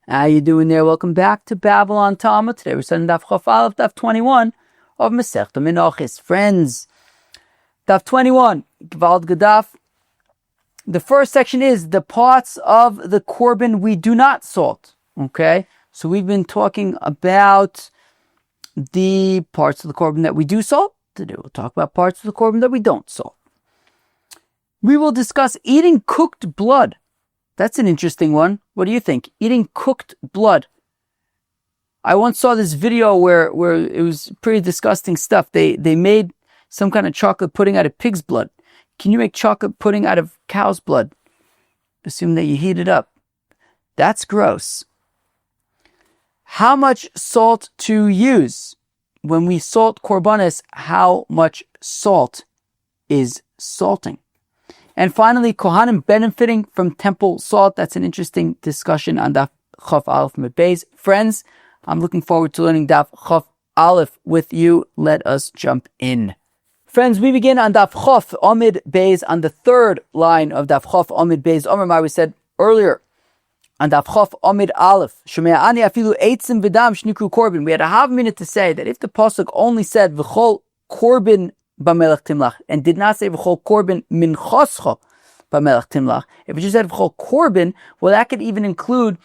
How you doing there? Welcome back to Babble on Talmud. Today we're studying Daf Chaf Aleph, Daf 21 of Masechta Menachos. Friends, Daf 21, Gvald Gadaf. The first section is the parts of the korbin we do not salt. Okay, so we've been talking about the parts of the korbin that we do salt. Today we'll talk about parts of the korbin that we don't salt. We will discuss eating cooked blood. That's an interesting one. What do you think? Eating cooked blood. I once saw this video where it was pretty disgusting stuff. They made some kind of chocolate pudding out of pig's blood. Can you make chocolate pudding out of cow's blood? Assume that you heat it up. That's gross. How much salt to use? When we salt korbanos, how much salt is salting? And finally, Kohanim benefiting from temple salt. That's an interesting discussion on Daf Chaf Aleph Amid Beis. Friends, I'm looking forward to learning Daf Chaf Aleph with you. Let us jump in. Friends, we begin on Daf Chaf Amid Beis, on the third line of Daf Chaf Amid Beis. Omar, we said earlier on Daf Chaf Amid Aleph, Sheme'ani afilu eitzim v'dam shnikru korbin. We had a half minute to say that if the pasuk only said v'chol korbin b'melech timlach and did not say v'chol korbin minchoscha b'melech timlach, if it just said v'chol korbin, well, that could even include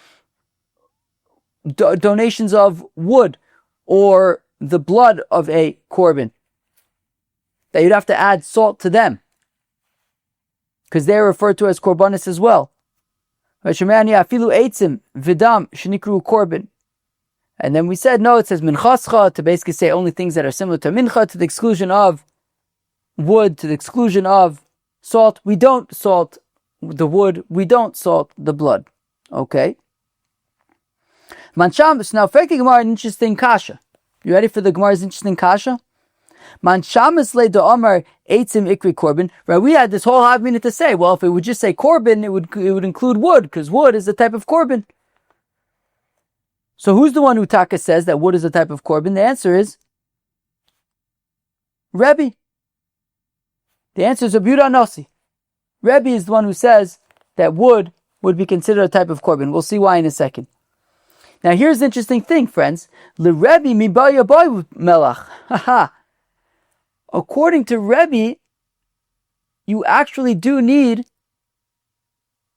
donations of wood or the blood of a korbin, that you'd have to add salt to them because they're referred to as korbanos as well. And then we said, no, it says minchascha, to basically say only things that are similar to mincha, to the exclusion of wood, to the exclusion of salt. We don't salt the wood, we don't salt the blood. Okay? Mansham, now frankly, Gemara, an interesting kasha. You ready for the Gemara's interesting kasha? Manshamas le de Omar eitzim ikri korbin. Right, we had this whole half minute to say, well, if it would just say korbin, it would include wood, because wood is a type of korbin. So who's the one who Taka says that wood is a type of korbin? The answer is Rebbe. The answer is Rabbi Yehuda Nasi. Rebbe is the one who says that wood would be considered a type of korbin. We'll see why in a second. Now here's the interesting thing, friends. Le Rebbe mi ba yaboy melach. Haha. According to Rebbe, you actually do need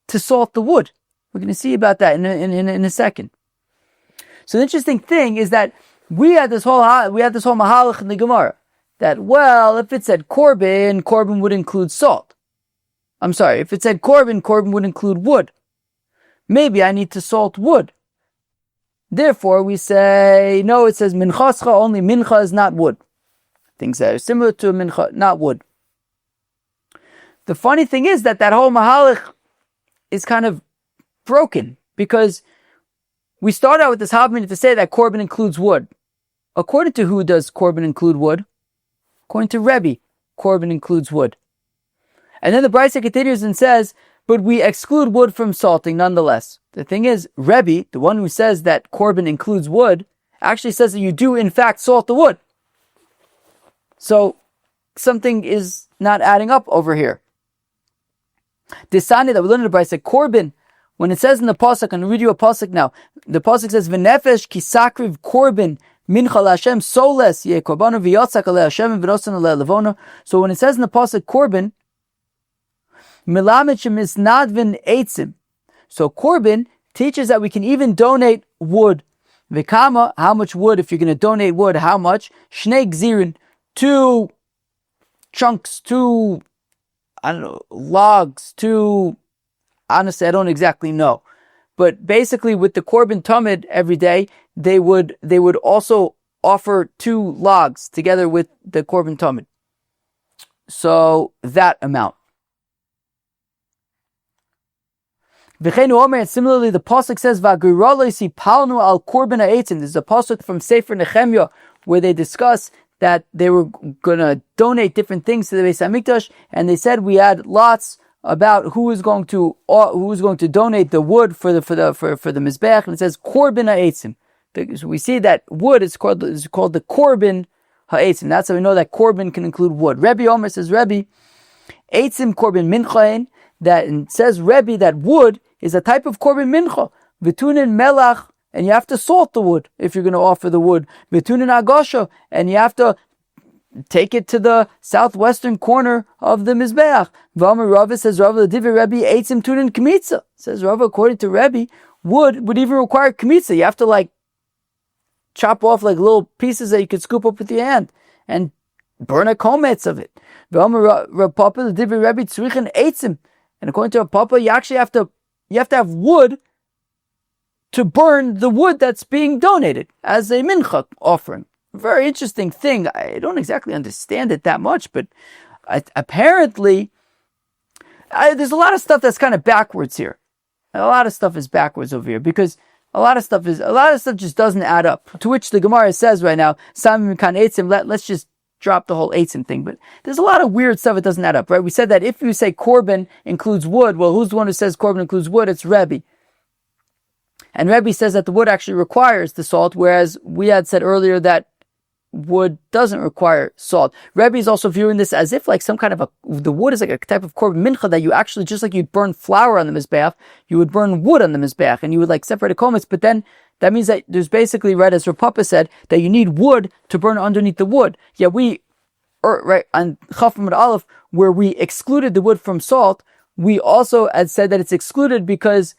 to salt the wood. We're going to see about that in a second. So the interesting thing is that we had this whole mahalach in the Gemara that, well, if it said korbin would include salt. I'm sorry, if it said korbin would include wood. Maybe I need to salt wood. Therefore, we say, no, it says minchascha, only mincha is not wood. Things that are similar to a mincha, not wood. The funny thing is that whole mahalach is kind of broken, because we start out with this half minute to say that korbin includes wood. According to who does korbin include wood? According to Rebbe, korbin includes wood. And then the Brisa continues and says, but we exclude wood from salting nonetheless. The thing is, Rebbe, the one who says that korbin includes wood, actually says that you do in fact salt the wood. So something is not adding up over here. Desani that we learned in the Brisa, korbin, when it says in the pasuk, I'm going to read you a pasuk now. The pasuk says, "V'nefesh kisakriv korbin mincha laHashem soles ye korbanu v'yotzak ale Hashem v'nosan ale levona." So when it says in the pasuk korbin, milamed shemisnadvin eitzim. So korbin teaches that we can even donate wood. V'kama, how much wood? If you're going to donate wood, how much? Shnei gzirin, 2 chunks, 2 logs, 2. Honestly, I don't exactly know, but basically, with the korbin tamid every day, they would also offer 2 logs together with the korbin tamid. So that amount. And similarly, the pasuk says, "V'agiraloisi palnu al korbin ha'etzim." This is a pasuk from Sefer Nehemiah where they discuss that they were going to donate different things to the Beis Hamikdash, and they said we had lots about who was going to donate the wood for the mizbeach, and it says korbin ha'etzim. So we see that wood is called the korbin ha'etzim. That's how we know that korbin can include wood. Rebbe Omer says, Rebbe, etzim korbin minchain, that it says Rebbe that wood is a type of korbin mincha. V'tunin melach, and you have to salt the wood if you're going to offer the wood. V'tunin agosha, and you have to take it to the southwestern corner of the Mizbeach. V'amar Rava, says Rava, l'divrei Rebbe eitzim tunin kmitza. Says Rava, according to Rebbe, wood would even require kmitza. You have to chop off little pieces that you could scoop up with your hand and burn a kometz of it. V'amar Rav Papa, l'divrei Rebbe tzrichen eitzim. And according to Rav Papa, you actually have to have wood to burn the wood that's being donated as a mincha offering. Very interesting thing. I don't exactly understand it that much, but apparently there's a lot of stuff that's kind of backwards here. A lot of stuff is backwards over here because a lot of stuff just doesn't add up. To which the Gemara says right now, Samim kan eitzim, let's just drop the whole eitzim thing. But there's a lot of weird stuff that doesn't add up, right? We said that if you say korbin includes wood, well, who's the one who says korbin includes wood? It's Rebbe. And Rebbe says that the wood actually requires the salt, whereas we had said earlier that wood doesn't require salt. Rebbe is also viewing this as if some kind of the wood is like a type of korbin mincha that you actually, just like you'd burn flour on the mizbeach, you would burn wood on the mizbeach, and you would separate the komets, but then that means that there's basically, right, as Rav Papa said, that you need wood to burn underneath the wood. Yeah, right, on Chaf Amud Aleph, where we excluded the wood from salt, we also had said that it's excluded because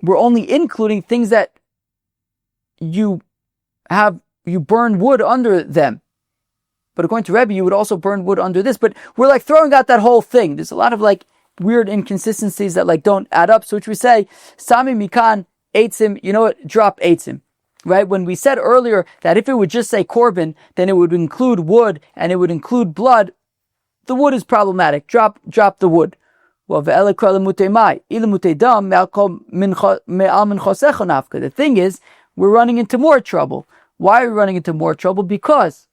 we're only including things that you burn wood under them. But according to Rebbe, you would also burn wood under this. But we're throwing out that whole thing. There's a lot of weird inconsistencies that don't add up. So which we say, Sami Mikan Eitzim, you know what? Drop Eitzim. Right? When we said earlier that if it would just say korbin, then it would include wood and it would include blood. The wood is problematic. Drop the wood. The thing is, we're running into more trouble. Why are we running into more trouble? Because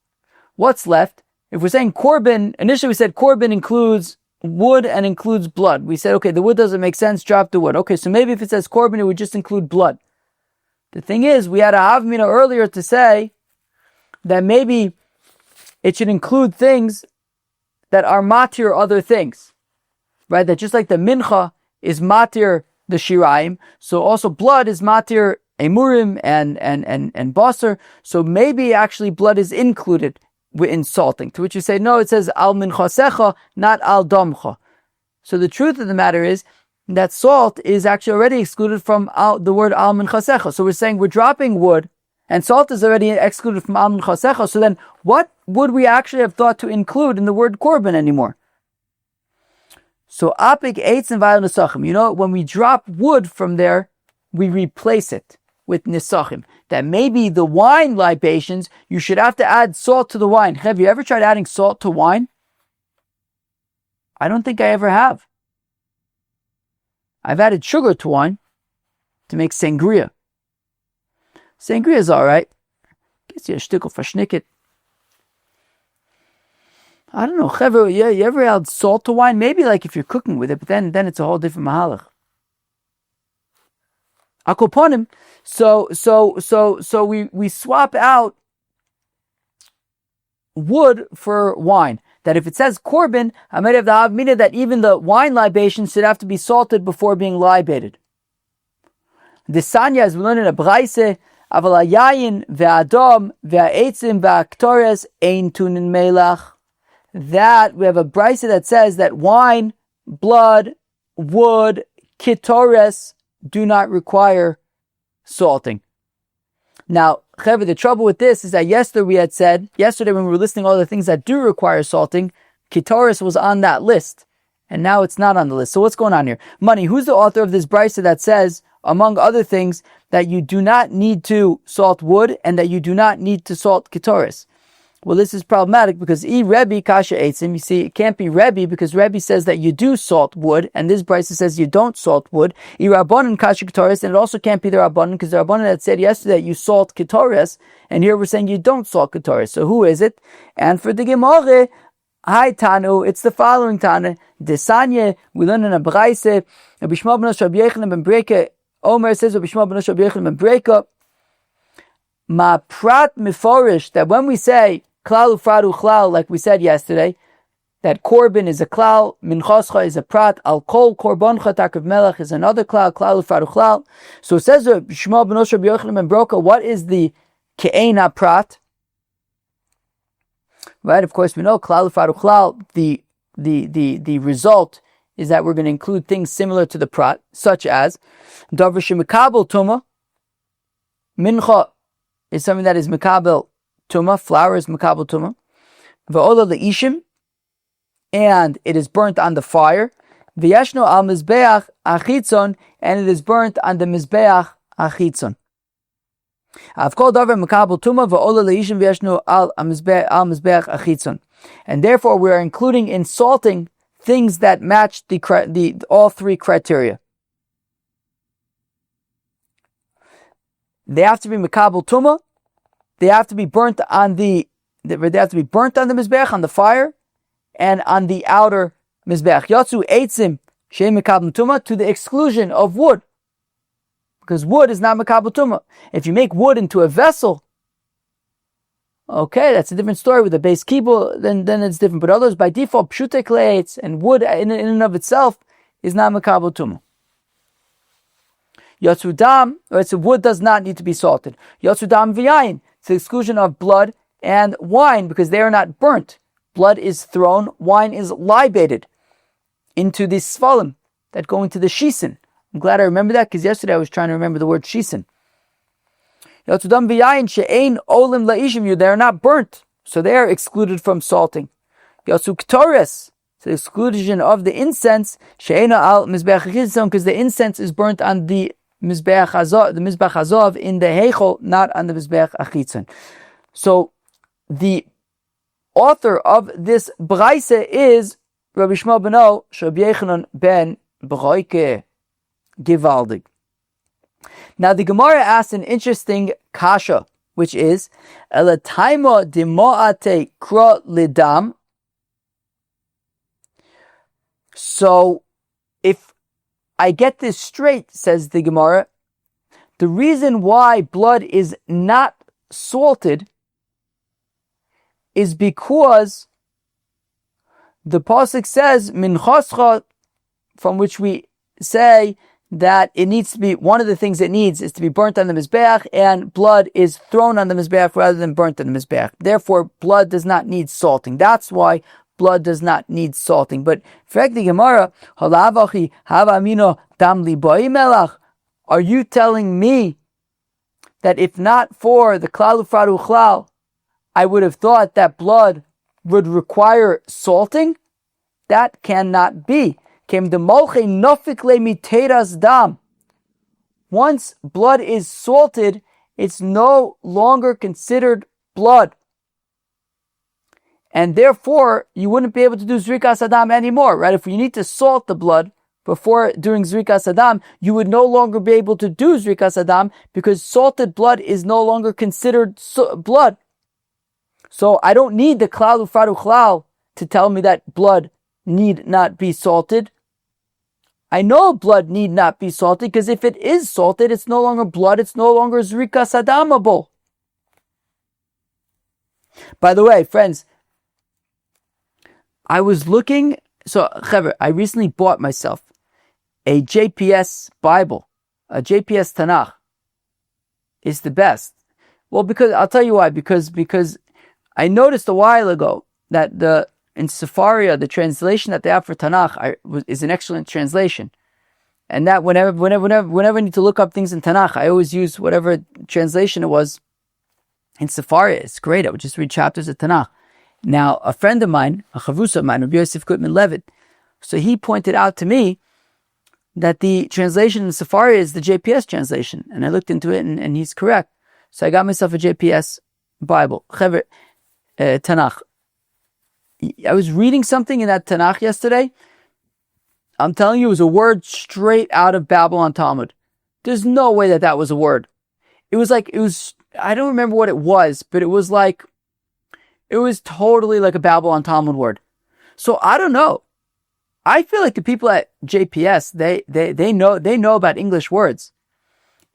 what's left? If we're saying korbin, initially we said korbin includes wood and includes blood. We said, okay, the wood doesn't make sense, drop the wood. Okay, so maybe if it says korbin, it would just include blood. The thing is, we had a havmina earlier to say that maybe it should include things that are matir other things. Right? That just like the mincha is matir the shiraim, so also blood is matir emurim and basar. So maybe actually blood is included in salting. To which you say, no, it says al minchasecha, not al damcha. So the truth of the matter is that salt is actually already excluded from the word al minchasecha. So we're saying we're dropping wood, and salt is already excluded from al minchasecha. So then what would we actually have thought to include in the word korbin anymore? So apik eitz and vayel nesachim. You know, when we drop wood from there, we replace it with nesachim. That maybe the wine libations, you should have to add salt to the wine. Have you ever tried adding salt to wine? I don't think I ever have. I've added sugar to wine to make sangria. Sangria is alright. Gets you a shtickle for schnicket. I don't know, Chevra, yeah, you ever add salt to wine? Maybe if you're cooking with it, but then it's a whole different mahalach. Akoponim. So we swap out wood for wine. That if it says korbin, I might have the havmina that even the wine libation should have to be salted before being libated. The sanya, as we learned in a braise, aval hayayin ve'adam ve'etzim ve'aktores ein tunin melach. That we have a braise that says that wine, blood, wood, kitores do not require salting. Now, Chevra, the trouble with this is that yesterday when we were listing all the things that do require salting, kitores was on that list, and now it's not on the list. So what's going on here? Money, who's the author of this braise that says, among other things, that you do not need to salt wood and that you do not need to salt kitores? Well, this is problematic because Rebbe kasha eitzim. You see, it can't be Rebbe because Rebbe says that you do salt wood, and this brisa says you don't salt wood. Rabbanan kasha ketores, and it also can't be the Rabbanan because the Rabbanan had said yesterday that you salt ketores, and here we're saying you don't salt ketores. So who is it? And for the Gemara, hi Tanu, it's the following Tanu. Desanya, we learn in a brisa. Rabbi Shmuel ben Rabbi Yochanan ben Breka. Omer says Rabbi Shmuel ben Rabbi Yochanan ben Breka. Ma prat miforish, that when we say klal ufradu chlal, like we said yesterday, that korbin is a klal, minchascha is a prat, al kol korboncha takrav melech is another klal, klal ufrad klal. So it says Shmuel ben Osher Yochanan ben Broka, what is the ke'ena prat? Right, of course we know klal ufrad klal, the result is that we're going to include things similar to the prat, such as davar shemekabel tuma. Mincha is something that is mekabel tuma, flour is mekabel tuma. Va'ola leishim, and it is burnt on the fire. V'yashno al mizbeach achitzon, and it is burnt on the mizbeach achitzon. I've called over mekabel tuma va'ola leishim v'yashno al mizbeach achitzon, and therefore we are including in salting things that match the all three criteria. They have to be mekabel tuma. They have to be burnt on the mizbeach, on the fire, and on the outer mizbeach. Yatsu eitzim she'em mekabel tuma, to the exclusion of wood, because wood is not mekabel tuma. If you make wood into a vessel, okay, that's a different story with the base kibul. Then it's different. But others by default, pshute kleitz, and wood in and of itself is not mekabel tuma. Yatsudam, so wood does not need to be salted. Yatsudam v'yayin, to the exclusion of blood and wine, because they are not burnt. Blood is thrown, wine is libated into the svalim that go into the shisin. I'm glad I remember that, because yesterday I was trying to remember the word shisin. Yatsudam v'yayin she'ein olim la'ishim, they are not burnt, so they are excluded from salting. Yatsu ktores, to the exclusion of the incense, she'eina al mizbeach achitzon, because the incense is burnt on the mizbeach hazav in the heichol, not on the mizbeach achitzon. So the author of this braise is Rabbi Shmuel ben Yochanan ben Broike, Givaldig. Now the Gemara asks an interesting kasha, which is elataimo demoate kro lidam. So if I get this straight, says the Gemara, the reason why blood is not salted is because the pasuk says minchascha, from which we say that it needs to be, one of the things it needs is to be burnt on the mizbeach, and blood is thrown on the mizbeach rather than burnt on the mizbeach. Therefore, blood does not need salting. That's why blood does not need salting. But fact the Gemara, halavachi havamino dam liboy melach, are you telling me that if not for the klal ufrad klal, I would have thought that blood would require salting? That cannot be. Once blood is salted, it's no longer considered blood. And therefore, you wouldn't be able to do zrikas adam anymore, right? If you need to salt the blood before doing zrikas adam, you would no longer be able to do zrikas adam, because salted blood is no longer considered blood. So I don't need the klal ufrad klal to tell me that blood need not be salted. I know blood need not be salted, because if it is salted, it's no longer blood, it's no longer zrikas adamable. By the way, friends, I was looking, I recently bought myself a JPS Bible, a JPS Tanakh. It's the best. Well, because I'll tell you why. Because I noticed a while ago that in Sefaria, the translation that they have for Tanakh is an excellent translation. And that whenever I need to look up things in Tanakh, I always use whatever translation it was in Sefaria. It's great. I would just read chapters of Tanakh. Now, a friend of mine, a chavrusa of mine, Rabbi Yosef Gutman Levitt, so he pointed out to me that the translation in Sefaria is the JPS translation. And I looked into it, and he's correct. So I got myself a JPS Bible, Tanakh. I was reading something in that Tanakh yesterday. I'm telling you, it was a word straight out of Babble on Talmud. There's no way that was a word. It was, I don't remember what it was, but it was totally like a Babble on Talmud word. So I don't know. I feel like the people at JPS, they know about English words.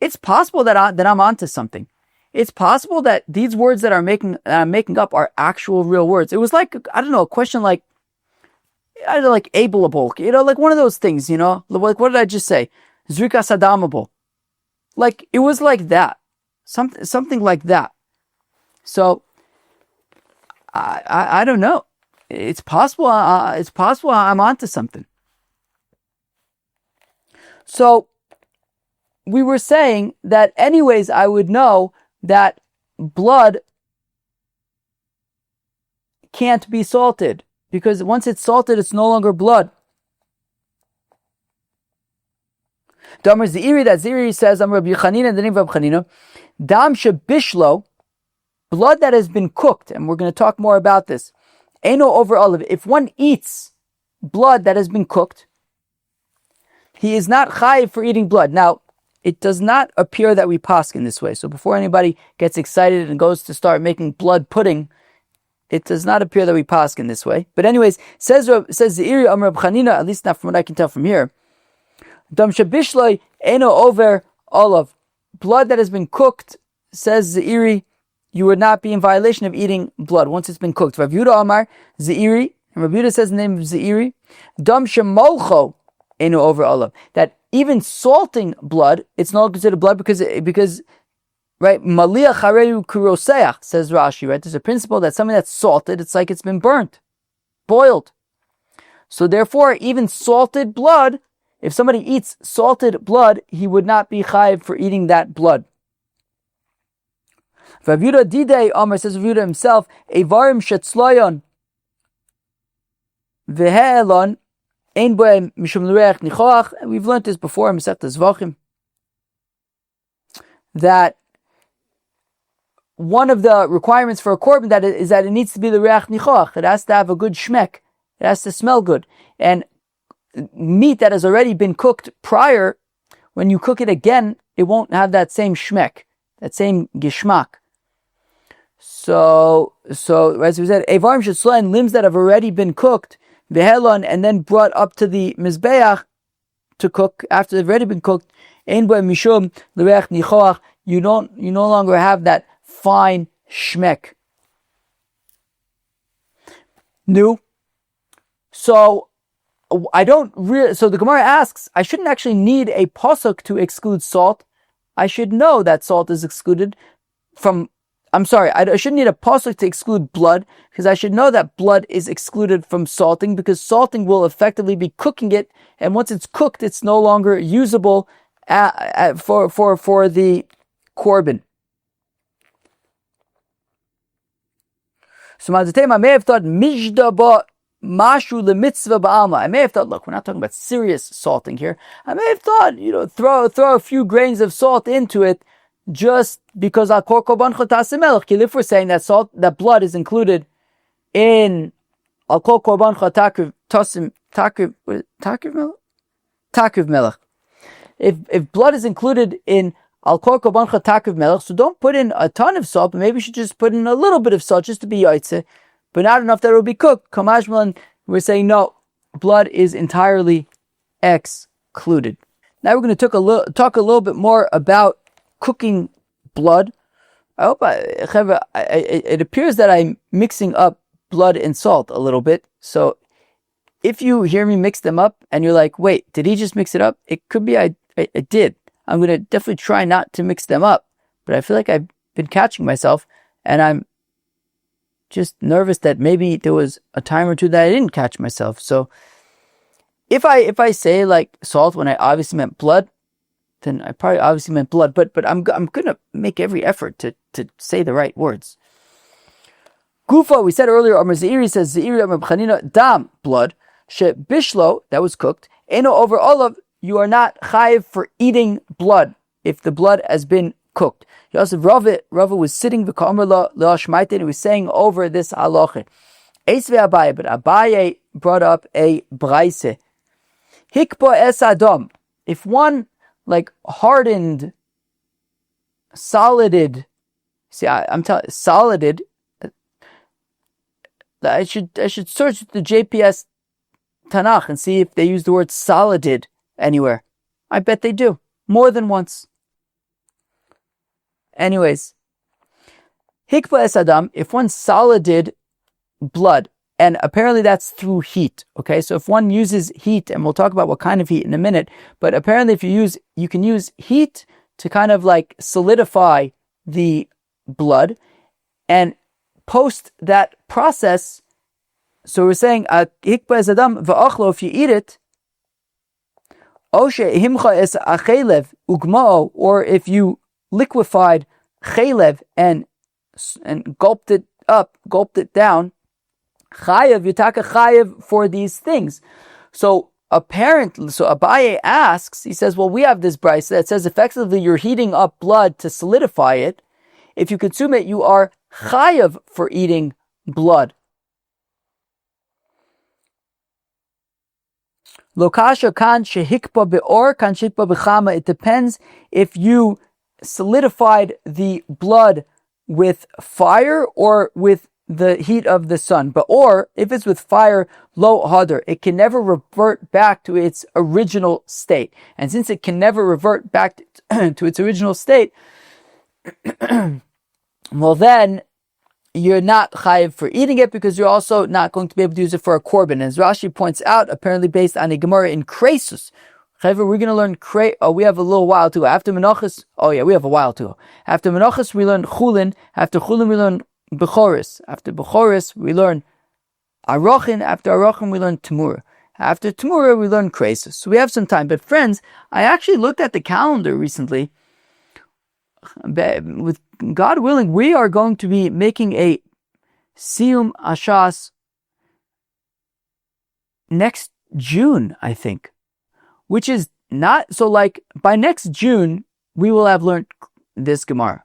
It's possible that I'm onto something. It's possible that these words that I'm making up are actual real words. It was like, I don't know, a question like, either like ableable, like one of those things, like what did I just say? Zrika sadamable. Like it was like that. Something like that. So I don't know. It's possible I'm onto something. So we were saying that anyways I would know that blood can't be salted, because once it's salted, it's no longer blood. Damar Ziri, that Ziri says, I'm Rabbi Chanina, in the name of Rabbi Chanina, Dam Shebishlo, blood that has been cooked, and we're going to talk more about this. Eno over olive. If one eats blood that has been cooked, he is not chayiv for eating blood. Now, it does not appear that we paskin this way. So before anybody gets excited and goes to start making blood pudding, it does not appear that we paskin this way. But anyways, says Zeiri Amar Reb Chanina, at least not from what I can tell from here, Dam Shabishloi Eno over olive. Blood that has been cooked, says Zeiri, you would not be in violation of eating blood once it's been cooked. Rav Yehuda Amar Zeiri, and Rav Yehuda says in the name of Zeiri, Dam Shemolcho Eno over olive. That even salting blood, it's not considered blood because right, Maliyah Chareu Kuroseach, says Rashi, right? There's a principle that something that's salted, it's like it's been burnt, boiled. So therefore, even salted blood, if somebody eats salted blood, he would not be chayiv for eating that blood. Rav Yehuda Didei Amar, says Rav Yehuda himself, Evarim Shetzloyon Vehelon Ein Boem Mishum L'Reach Nichoach. We've learned this before in Masechet Zvachim, that one of the requirements for a korbin is that it needs to be the reach nichoach. It has to have a good shmek. It has to smell good. And meat that has already been cooked prior, when you cook it again, it won't have that same shmek, that same gishmak. So as we said, evarim shetzloin, limbs that have already been cooked, vehelon, and then brought up to the mizbeach to cook after they've already been cooked. Ein bo mishum l'reach nichoach. You no longer have that fine shmek. New. So I don't really. So the Gemara asks, I shouldn't actually need a pasuk to exclude salt. I should know that salt is excluded from. I'm sorry, I shouldn't need a pasuk to exclude blood, because I should know that blood is excluded from salting, because salting will effectively be cooking it, and once it's cooked, it's no longer usable for the korbin. So I may have thought mishdaba mashu lemitzvah ba'alma. I may have thought, look, we're not talking about serious salting here. I may have thought, throw a few grains of salt into it, just because al kor korban chotas melech. If we're saying that blood is included in al kor korban chotakiv melech. If blood is included in al kor korban chotakiv melech, so don't put in a ton of salt, but maybe you should just put in a little bit of salt just to be yaitze, but not enough that it will be cooked. Kamashmalan, we're saying no, blood is entirely excluded. Now we're going to talk a little bit more about cooking blood. I hope it appears that I'm mixing up blood and salt a little bit. So if you hear me mix them up and you're like, wait, did he just mix it up? It could be I did. I'm going to definitely try not to mix them up. But I feel like I've been catching myself, and I'm just nervous that maybe there was a time or two that I didn't catch myself. So if I say like salt when I obviously meant blood, then I probably obviously meant blood, but I'm going to make every effort to say the right words. Gufa, we said earlier, Amar Zeiri says, Zeiri Amar B'chanina, dam, blood, she bishlo, that was cooked, eno over olive, you are not chayiv for eating blood, if the blood has been cooked. Yosef Rava was sitting, v'ka'amar lo shmaitin, and he was saying over this halacha. Eis ve'abaye, but Abaye brought up a braise. Hikpo es adam, if one hardened, solided. See, I'm telling solided. I should search the JPS Tanakh and see if they use the word solided anywhere. I bet they do more than once. Anyways, hikpa es adam. If one solided blood and apparently that's through heat. Okay, so if one uses heat, and we'll talk about what kind of heat in a minute, but apparently if you can use heat to kind of like solidify the blood, and post that process. So we're saying, if you eat it, or if you liquefied chaylev and gulped it down, chayev, yutaka chayev for these things. So Abaye asks, he says, well, we have this brayso that says effectively you're heating up blood to solidify it. If you consume it, you are chayev for eating blood. Lokasha kan shehikpa beor kan shehikpa bechama. It depends if you solidified the blood with fire or with the heat of the sun. But or if it's with fire, lo hadar, it can never revert back to its original state. And since it can never revert back to its original state, well then you're not chayiv for eating it, because you're also not going to be able to use it for a korbin. As Rashi points out, apparently based on a Gemara in Kresus, we're going to learn we have a little while to go. After Menachos, we have a while to go. After Menachos, we learn Chulin. After Chulin, we learn Bechoris. After Bechoris, we learn Arochin. After Arochin, we learn Temura. After Temura, we learn Kresus. So we have some time. But friends, I actually looked at the calendar recently. With God willing, we are going to be making a Siyum Ashas next June, I think. Which is not, so like, by next June, we will have learned this Gemara.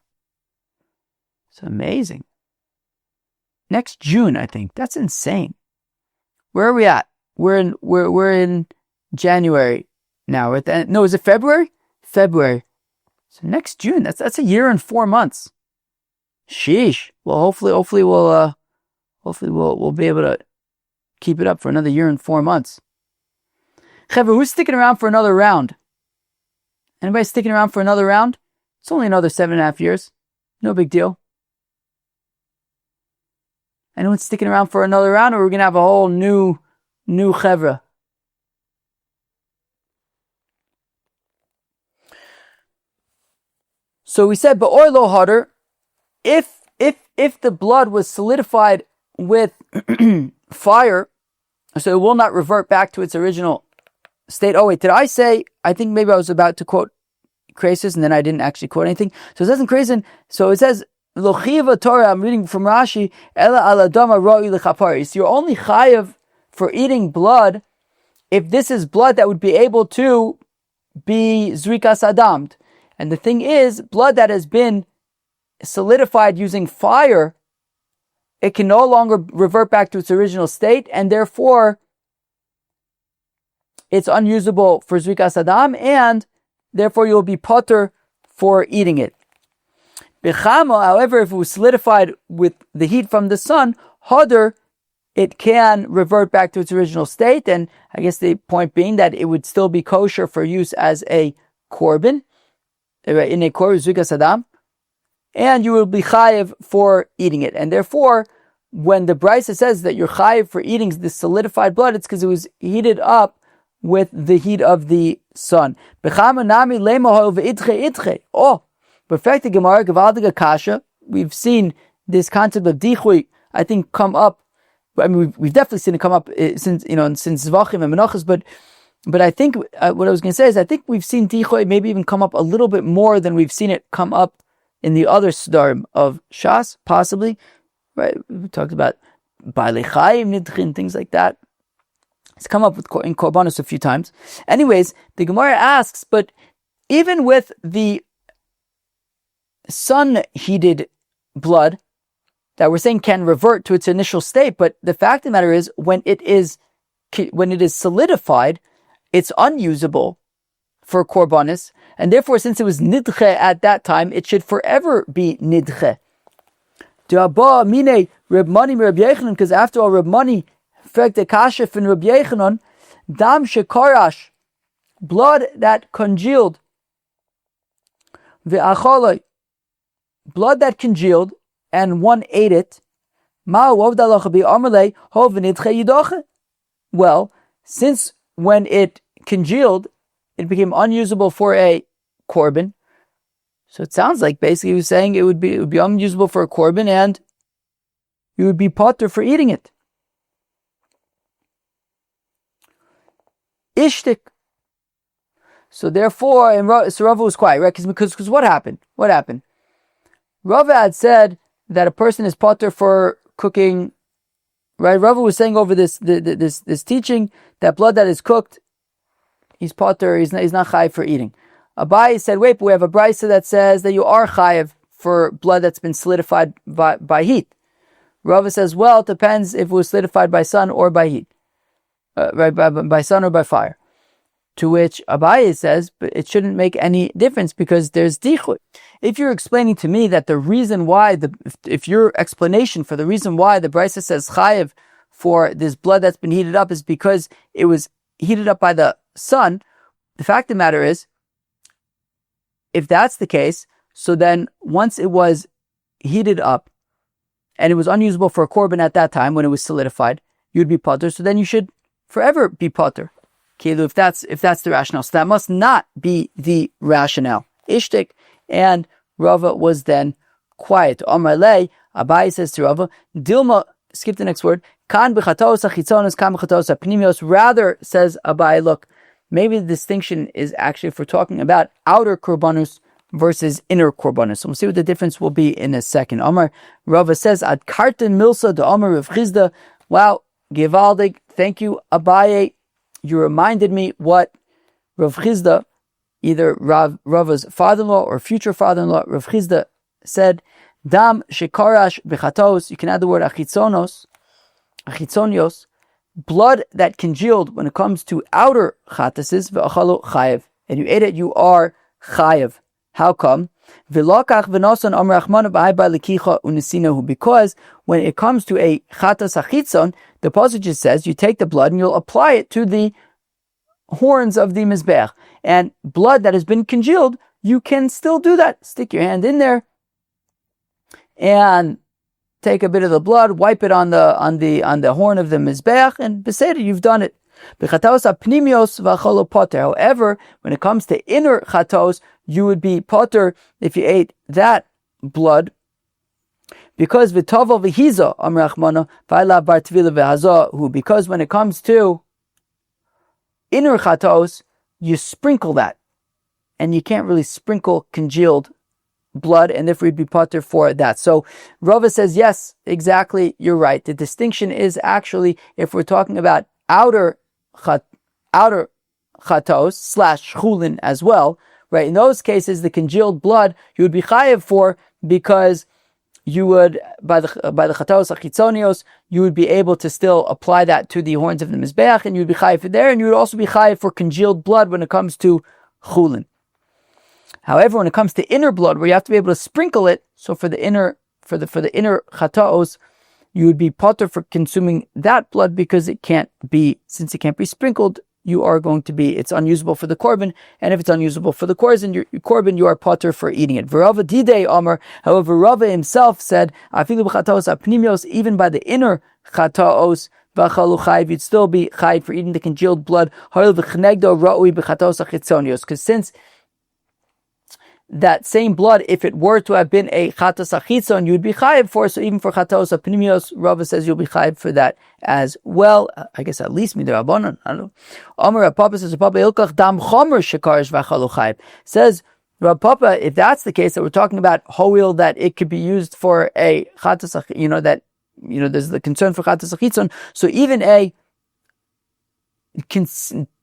It's amazing. Next June, I think. That's insane. Where are we at? We're in January now. Is it February? February. So next June, that's a year and 4 months. Sheesh. Well, hopefully we'll be able to keep it up for another year and 4 months. Chevra, who's sticking around for another round? Anybody sticking around for another round? It's only another 7.5 years. No big deal. Anyone sticking around for another round, or we're gonna have a whole new chevra? So we said, ba'or lo hadar, if the blood was solidified with fire, so it will not revert back to its original state. Oh wait, did I say? I think maybe I was about to quote Kresis, and then I didn't actually quote anything. So it says in Kresis, so it says, Lo chiyav Torah, I'm reading from Rashi, ela ala dama ra'i l'chapari. So you're only chayav for eating blood if this is blood that would be able to be zrikas adamt. And the thing is, blood that has been solidified using fire, it can no longer revert back to its original state, and therefore it's unusable for zrikas adam, and therefore you'll be potter for eating it. Bechama, however, if it was solidified with the heat from the sun, hadar, it can revert back to its original state, and I guess the point being that it would still be kosher for use as a korbin, in a korbin zrikas adam, and you will be chayiv for eating it. And therefore, when the brayso says that you're chayiv for eating this solidified blood, it's because it was heated up with the heat of the sun. Oh, perfected Gemara, Gevaldiga Kasha. We've seen this concept of dichui, I think, come up. I mean, we've definitely seen it come up since Zvachim and Menachos, but I think what I was going to say is I think we've seen dichui maybe even come up a little bit more than we've seen it come up in the other Sdarim of Shas, possibly. Right? We talked about Baalei Chayim, Nidchin, things like that. It's come up in Korbanos a few times. Anyways, the Gemara asks, but even with the sun-heated blood that we're saying can revert to its initial state, but the fact of the matter is, when it is solidified, it's unusable for korbanis, and therefore, since it was nidche at that time, it should forever be nidche. Because after all, Reb Mani fragt the kashif in Reb Yechanan, dam shekarash, blood that congealed, ve'acholoi, blood that congealed, and one ate it, Well, since when it congealed, it became unusable for a korbin. So it sounds like basically he was saying it would be unusable for a korbin, and you would be potter for eating it. Ishtik. So therefore, so Rava was quiet, right? Because what happened? What happened? Rava had said that a person is potter for cooking, right? Rava was saying over this teaching that blood that is cooked, he's potter, he's not chayiv for eating. Abai said, wait, but we have a brisa that says that you are chayiv for blood that's been solidified by heat. Rava says, well, it depends if it was solidified by sun or by heat, right? By sun or by fire. To which Abai says, but it shouldn't make any difference because there's dichut. If you're explaining to me that the reason why, if your explanation for the reason why the brisa says chayiv for this blood that's been heated up is because it was heated up by the sun, the fact of the matter is, if that's the case, so then once it was heated up and it was unusable for a korbin at that time when it was solidified, you'd be potter, so then you should forever be potter. Kilu, if that's the rationale. So that must not be the rationale. Ishtik, and Rava was then quiet. Omar lei, Abai says to Rava, Dilma, skip the next word, Kan b'chatos hachitzonos, kan b'chatos hapnimios. Rather, says Abai, look, maybe the distinction is actually if we're talking about outer korbanos versus inner korbanos. So we'll see what the difference will be in a second. Omar, Rava says, Ad karten milsa de Omar Rav Chizda. Wow, Givaldig, thank you, Abaye. You reminded me what Rav Chizda, either Rava's father-in-law or future father-in-law, Rav Chizda said, Dam shekarash bechatos, you can add the word achitzonios, blood that congealed when it comes to outer chatases, ve'achalo chayev, and you ate it, you are chayev. How come? Because when it comes to a chatas achitzon, the passage just says you take the blood and you'll apply it to the horns of the mizbeach. And blood that has been congealed, you can still do that. Stick your hand in there and take a bit of the blood, wipe it on the horn of the mizbeach, and beseder, you've done it. However, when it comes to inner chatos, you would be potter if you ate that blood, because v'tovel v'hiza amar Rachmana v'alav bar tvila v'hazahu. Because when it comes to inner chatos, you sprinkle that, and you can't really sprinkle congealed blood, and therefore you'd be potter for that. So Rava says, yes, exactly, you're right. The distinction is actually if we're talking about outer chatos / chulin as well, right? In those cases, the congealed blood you would be chayev for, because you would by the chatos achitzonios you would be able to still apply that to the horns of the mizbeach, and you would be chayev for there, and you would also be chayev for congealed blood when it comes to chulin. However, when it comes to inner blood, where you have to be able to sprinkle it, so for the inner chatos, you would be potter for consuming that blood, because since it can't be sprinkled, it's unusable for the korbin, and if it's unusable for the korbin, you are potter for eating it. V'Rava didei Amar, however, Rava himself said, afilu b'chatos apnimios, even by the inner chatos, v'achalu chayiv, you'd still be chayiv for eating the congealed blood, ha'il v'chnegdo ra'ui b'chatos achitzonios, because since that same blood, if it were to have been a chatos achitzon, you would be chayiv for. So even for chatos apnimios, Rava says you'll be chayiv for that as well. I guess at least midrabanan. I don't know. Amar Rav Papa says, Rav Papa ilkach dam chomer shekarish v'achalu chayiv. Says Rav Papa, if that's the case, that we're talking about hoil, that it could be used for a chatos, there's the concern for chatos achitzon. So even a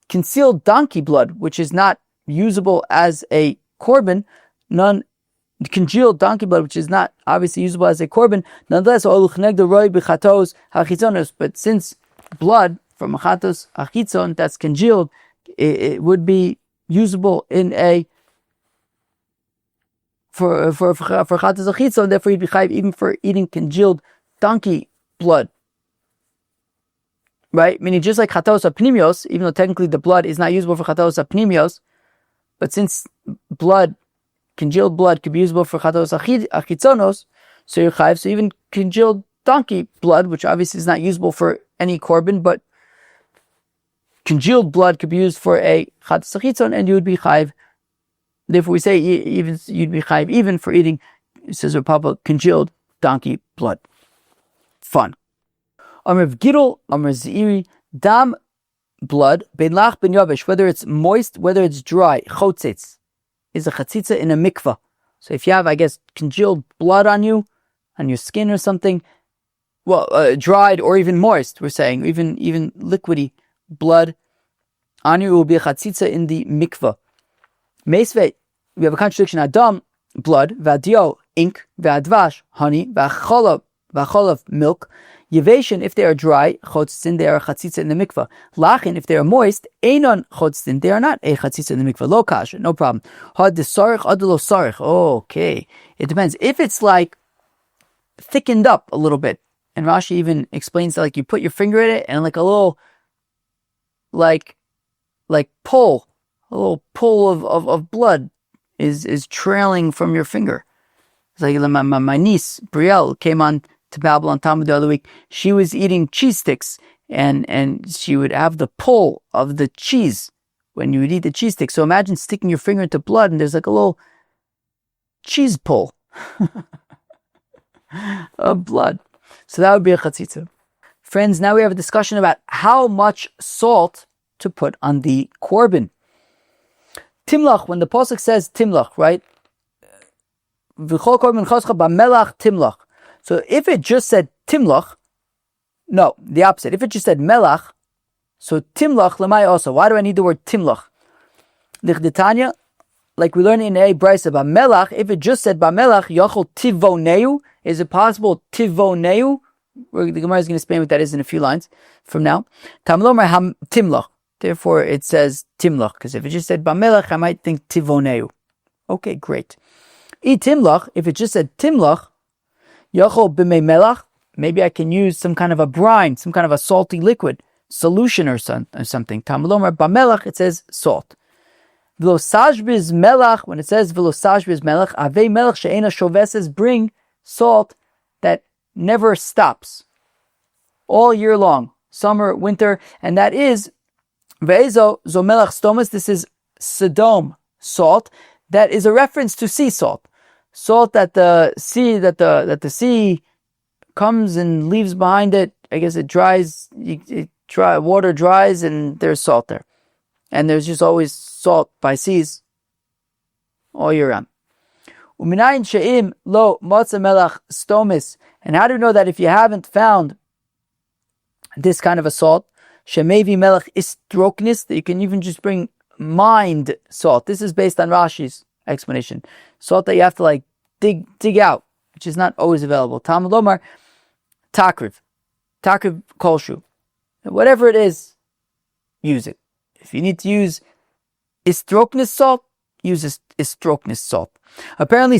concealed donkey blood, which is not usable as a korbin, congealed donkey blood, which is not obviously usable as a korbin, nonetheless, but since blood from a chatos achitzon that's congealed, it would be usable in a for chatos achitzon, therefore you'd be chayiv even for eating congealed donkey blood. Right? Meaning just like chatos apnimios, even though technically the blood is not usable for chatos apnimios, but since congealed blood could be usable for chatos achitzonos, so you're chayiv. So even congealed donkey blood, which obviously is not usable for any korbin, but congealed blood could be used for a chatas hachitzon, and you would be chayiv. Therefore, we say even you'd be chayiv even for eating, says Rav Papa, congealed donkey blood. Fun. Amr Gidol, Amr Ziri, dam blood, ben lach ben yavish, whether it's moist, whether it's dry, chotzitz, is a chatzitza in a mikvah. So if you have, I guess, congealed blood on you, on your skin or something, well, dried or even moist, we're saying, even liquidy blood on you, it will be a chatzitza in the mikvah. Meisvei, we have a contradiction. Adam, blood, vadio, ink, vadvash, honey, vacholav, milk. Yeveshin, if they are dry, chotzin, they are chatzitza in the mikvah. Lachin, if they are moist, einon chotzin, they are not a chatzitza in the mikvah. Lo kasha, no problem. Had the sarich, adlo sarich. Okay, it depends. If it's like thickened up a little bit, and Rashi even explains that, like, you put your finger in it and like a little, like pull, a little pull of blood is trailing from your finger. It's like my niece Brielle came on to Babble on Talmud the other week. She was eating cheese sticks, and she would have the pull of the cheese when you would eat the cheese stick. So imagine sticking your finger into blood, and there's like a little cheese pull of blood. So that would be a chatzitza. Friends, now we have a discussion about how much salt to put on the korbin. Timlach, when the pasuk says timlach, right? V'chol korbin choscha b'melach timlach. So if it just said timlach, no, the opposite. If it just said melach, so timlach lemay also. Why do I need the word timlach? L'chdetanya, like we learned in a brisa about melach, if it just said b'melach, yachol tivoneu, is it possible tivoneu? The Gemara is going to explain what that is in a few lines from now. Tamlomar ham timlach. Therefore, it says timlach, because if it just said b'melach, I might think tivoneu. Okay, great. Timlach, if it just said timlach, yachol b'mei melach, maybe I can use some kind of a brine, some kind of a salty liquid, solution or something. Tamlomar b'melach, it says salt. V'lo sajbiz melach, when it says v'lo sajbiz melach, avei melach she'ena shoveses, bring salt that never stops all year long, summer, winter, and that is ve'ezo zomelach stomas. This is Sodom salt. That is a reference to sea salt, salt that the sea comes and leaves behind it. I guess it dries. Water dries, and there's salt there, and there's just always salt by seas all year round. Uminayin she'im lo motza melach stomis. And how do you know that if you haven't found this kind of a salt, shemevi melach istroknis, that you can even just bring mined salt? This is based on Rashi's explanation. Salt that you have to like dig out, which is not always available. Talmud Lomar, takriv kolshu. Whatever it is, use it. If you need to use istroknis salt, use istroknis salt. Apparently,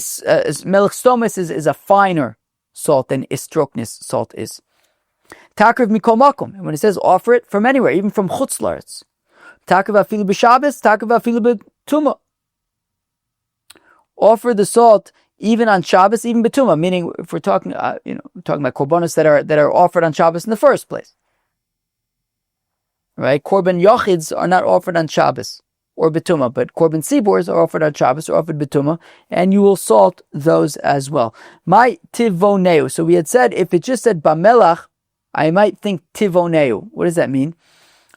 melech stomis is a finer salt than istroknis salt is. Takriv mikol makom. And when it says offer it from anywhere, even from chutz la'aretz. Takriv afilu b'Shabbos, takriv afilu b'tumah. Offer the salt even on Shabbos, even b'tumah. Meaning, if we're talking, we're talking about korbanos that are offered on Shabbos in the first place. Right? Korban yochids are not offered on Shabbos or betuma, but korban sibors are offered on Shabbos or offered betuma, and you will salt those as well. My tivoneu. So we had said, if it just said bamelach, I might think tivoneu. What does that mean?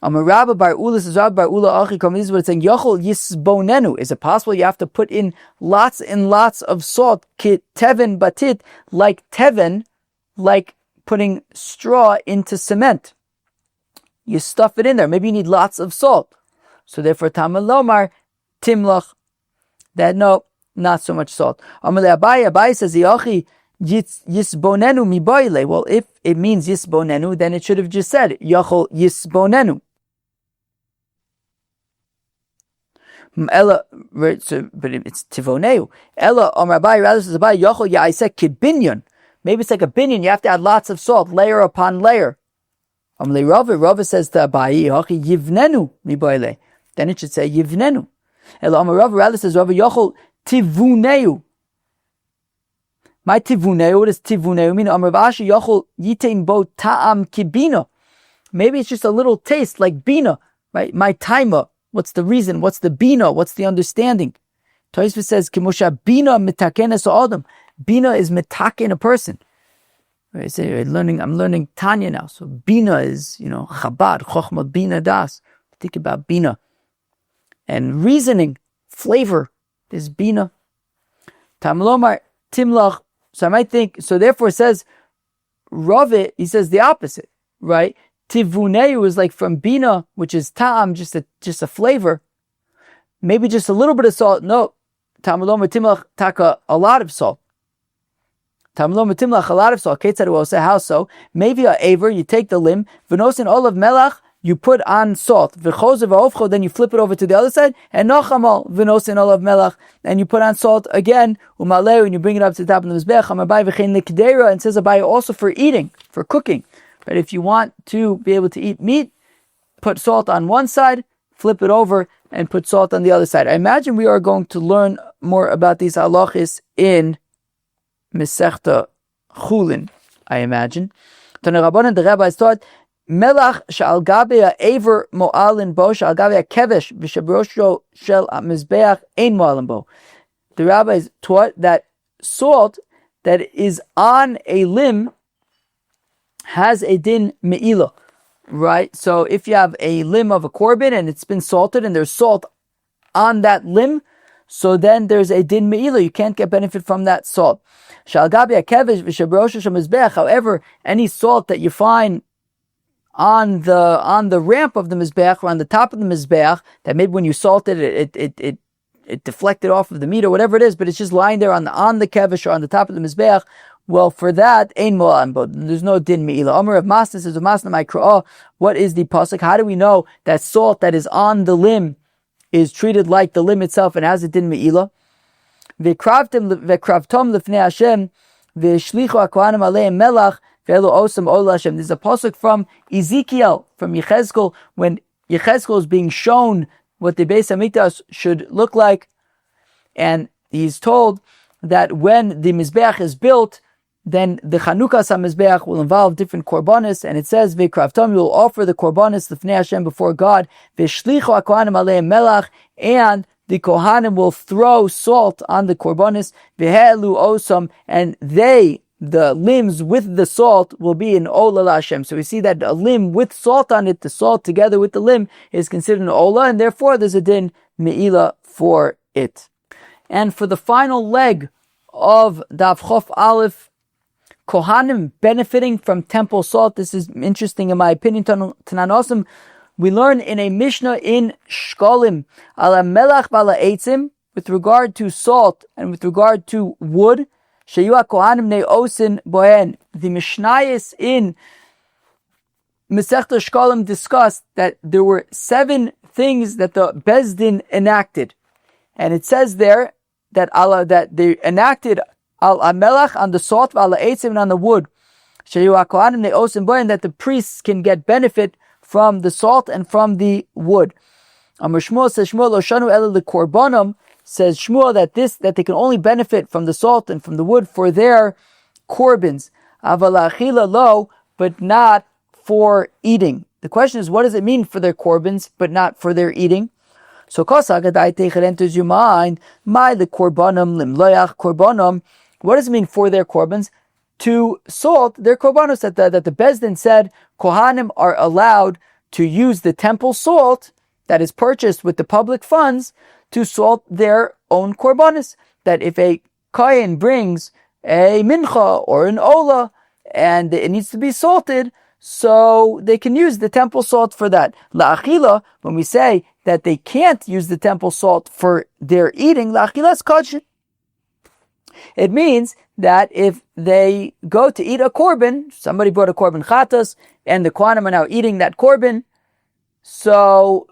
Rabba bar Ula says, Rabba bar Ula achikom. This is what it's saying. Yochol yisbonenu. Is it possible you have to put in lots and lots of salt? Kit teven batit, like teven, like putting straw into cement. You stuff it in there. Maybe you need lots of salt. So therefore, Talmud Lomar, timlach, that no, not so much salt. Amalei Abai says, Yachi yisbonenu miboile. Well, if it means yisbonenu, then it should have just said, Yachol yisbonenu. Ella, but it's tivoneu. Ella, Amar Abai, rather says Abai, Yachol yaisek kibinyon. Maybe it's like a binyan, you have to add lots of salt, layer upon layer. Amalei Rava says to Abai, Yachi yivnenu miboile. Then it should say Yivnenu. Ela Amar Rava rather says Rava Yochol Tivuneu. My tivuneu, what does tivuneu mean? Amar Vashi yachol yitain bo ta'am kibina. Maybe it's just a little taste like bina, right? My taima. What's the reason? What's the bina? What's the understanding? Tosfos says, Kimosha bina mitakenes adam. Bina is mitaken a person. Right? So I'm learning Tanya now. So bina is, Chabad, Chochma, bina das. Think about bina. And reasoning, flavor, is bina. Tamlomar, timlach. So I might think, so therefore it says, Ravit, he says the opposite, right? Tivuneu is like from bina, which is ta'am, just a flavor. Maybe just a little bit of salt. No, tamlomar timlach taka, a lot of salt. Tamlomar timlach, a lot of salt. Ketzad, how so? Maybe a aver, you take the limb, v'nosin olav melach, you put on salt, then you flip it over to the other side, and nochamal v'nosin olav melach, and you put on salt again, umaleu, and you bring it up to the top of the mizbech, amabai v'chein likdera, and says abai also for eating, for cooking. But if you want to be able to eat meat, put salt on one side, flip it over, and put salt on the other side. I imagine we are going to learn more about these halachis in Masechta Chulin, I imagine. Tana Rabbanan, the rabbis taught, Melach shal gabe aver mo'alin bo shal gabe kevesh v'shabrosho shel mizbeach ein mo'alin bo. The rabbis taught that salt that is on a limb has a din me'ila, right? So if you have a limb of a korbin and it's been salted and there's salt on that limb, so then there's a din me'ila. You can't get benefit from that salt. Shal gabe kevesh v'shabrosho shel mizbeach. However, any salt that you find on the ramp of the mizbeach or on the top of the mizbeach, that maybe when you salt it, it deflected off of the meat or whatever it is, but it's just lying there on the kevish or on the top of the mizbeach. Well, for that, ein mo'an, but there's no din me'ila. Amar of Masna says, Masna my kra'ah, what is the pasuk? How do we know that salt that is on the limb is treated like the limb itself and has a din me'ila? V'kravtom lefnei Hashem, v'shlichu hakohanim aleim melach, there's a pasuk from Ezekiel, from Yechezkel, when Yechezkel is being shown what the Beis Hamikdash should look like, and he's told that when the Mizbeach is built, then the Chanukas HaMizbeach will involve different korbanos, and it says, V'kravtom, you will offer the korbanos Lefnei Hashem before God, V'shlichu hakohanim aleim melach, and the Kohanim will throw salt on the korbanos, V'he'elu osam, and the limbs with the salt will be an ola Hashem. So we see that a limb with salt on it, the salt together with the limb, is considered an ola, and therefore there's a din me'ila for it. And for the final leg of Daf Chof Aleph, Kohanim benefiting from temple salt. This is interesting in my opinion. Tanan Osam, we learn in a Mishnah in Shkolim, ala melach bala eitzim, with regard to salt and with regard to wood, Sheyu Kohanim ne'osin bohen. The Mishnayos in Masechta Shkolim discussed that there were 7 things that the Bezdin enacted, and it says there that they enacted al amelach on the salt, al eitzim and on the wood. Sheyu Kohanim ne'osin bohen, that the priests can get benefit from the salt and from the wood. Amar Shmuel says Shmuel lo shanu ela lekorbanim. Says Shmuel that they can only benefit from the salt and from the wood for their korbins, aval achila lo, but not for eating. The question is, what does it mean for their korbins, but not for their eating? So it enters your mind, my the korbanim limloyach korbanim. What does it mean for their korbins? To salt their korbanos, that the Bezdin said Kohanim are allowed to use the temple salt that is purchased with the public funds to salt their own korbanos. That if a kohen brings a mincha or an ola and it needs to be salted, so they can use the temple salt for that. La'achila, when we say that they can't use the temple salt for their eating, la'achila is kosher. It means that if they go to eat a korbin, somebody brought a korbin chatas, and the kohanim are now eating that korbin, so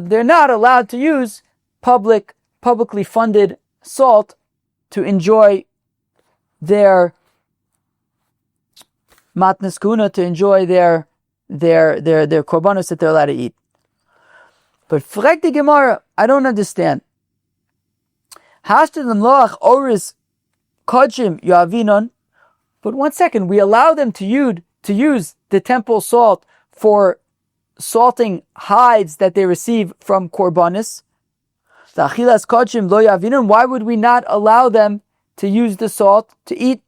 they're not allowed to use publicly funded salt to enjoy their matnas kuna, to enjoy their korbanos that they're allowed to eat. But frag the Gemara, I don't understand. Hashted l'mloach oris Kodshim Yavinon. But one second, we allow them to use the temple salt for salting hides that they receive from korbanis. Why would we not allow them to use the salt to eat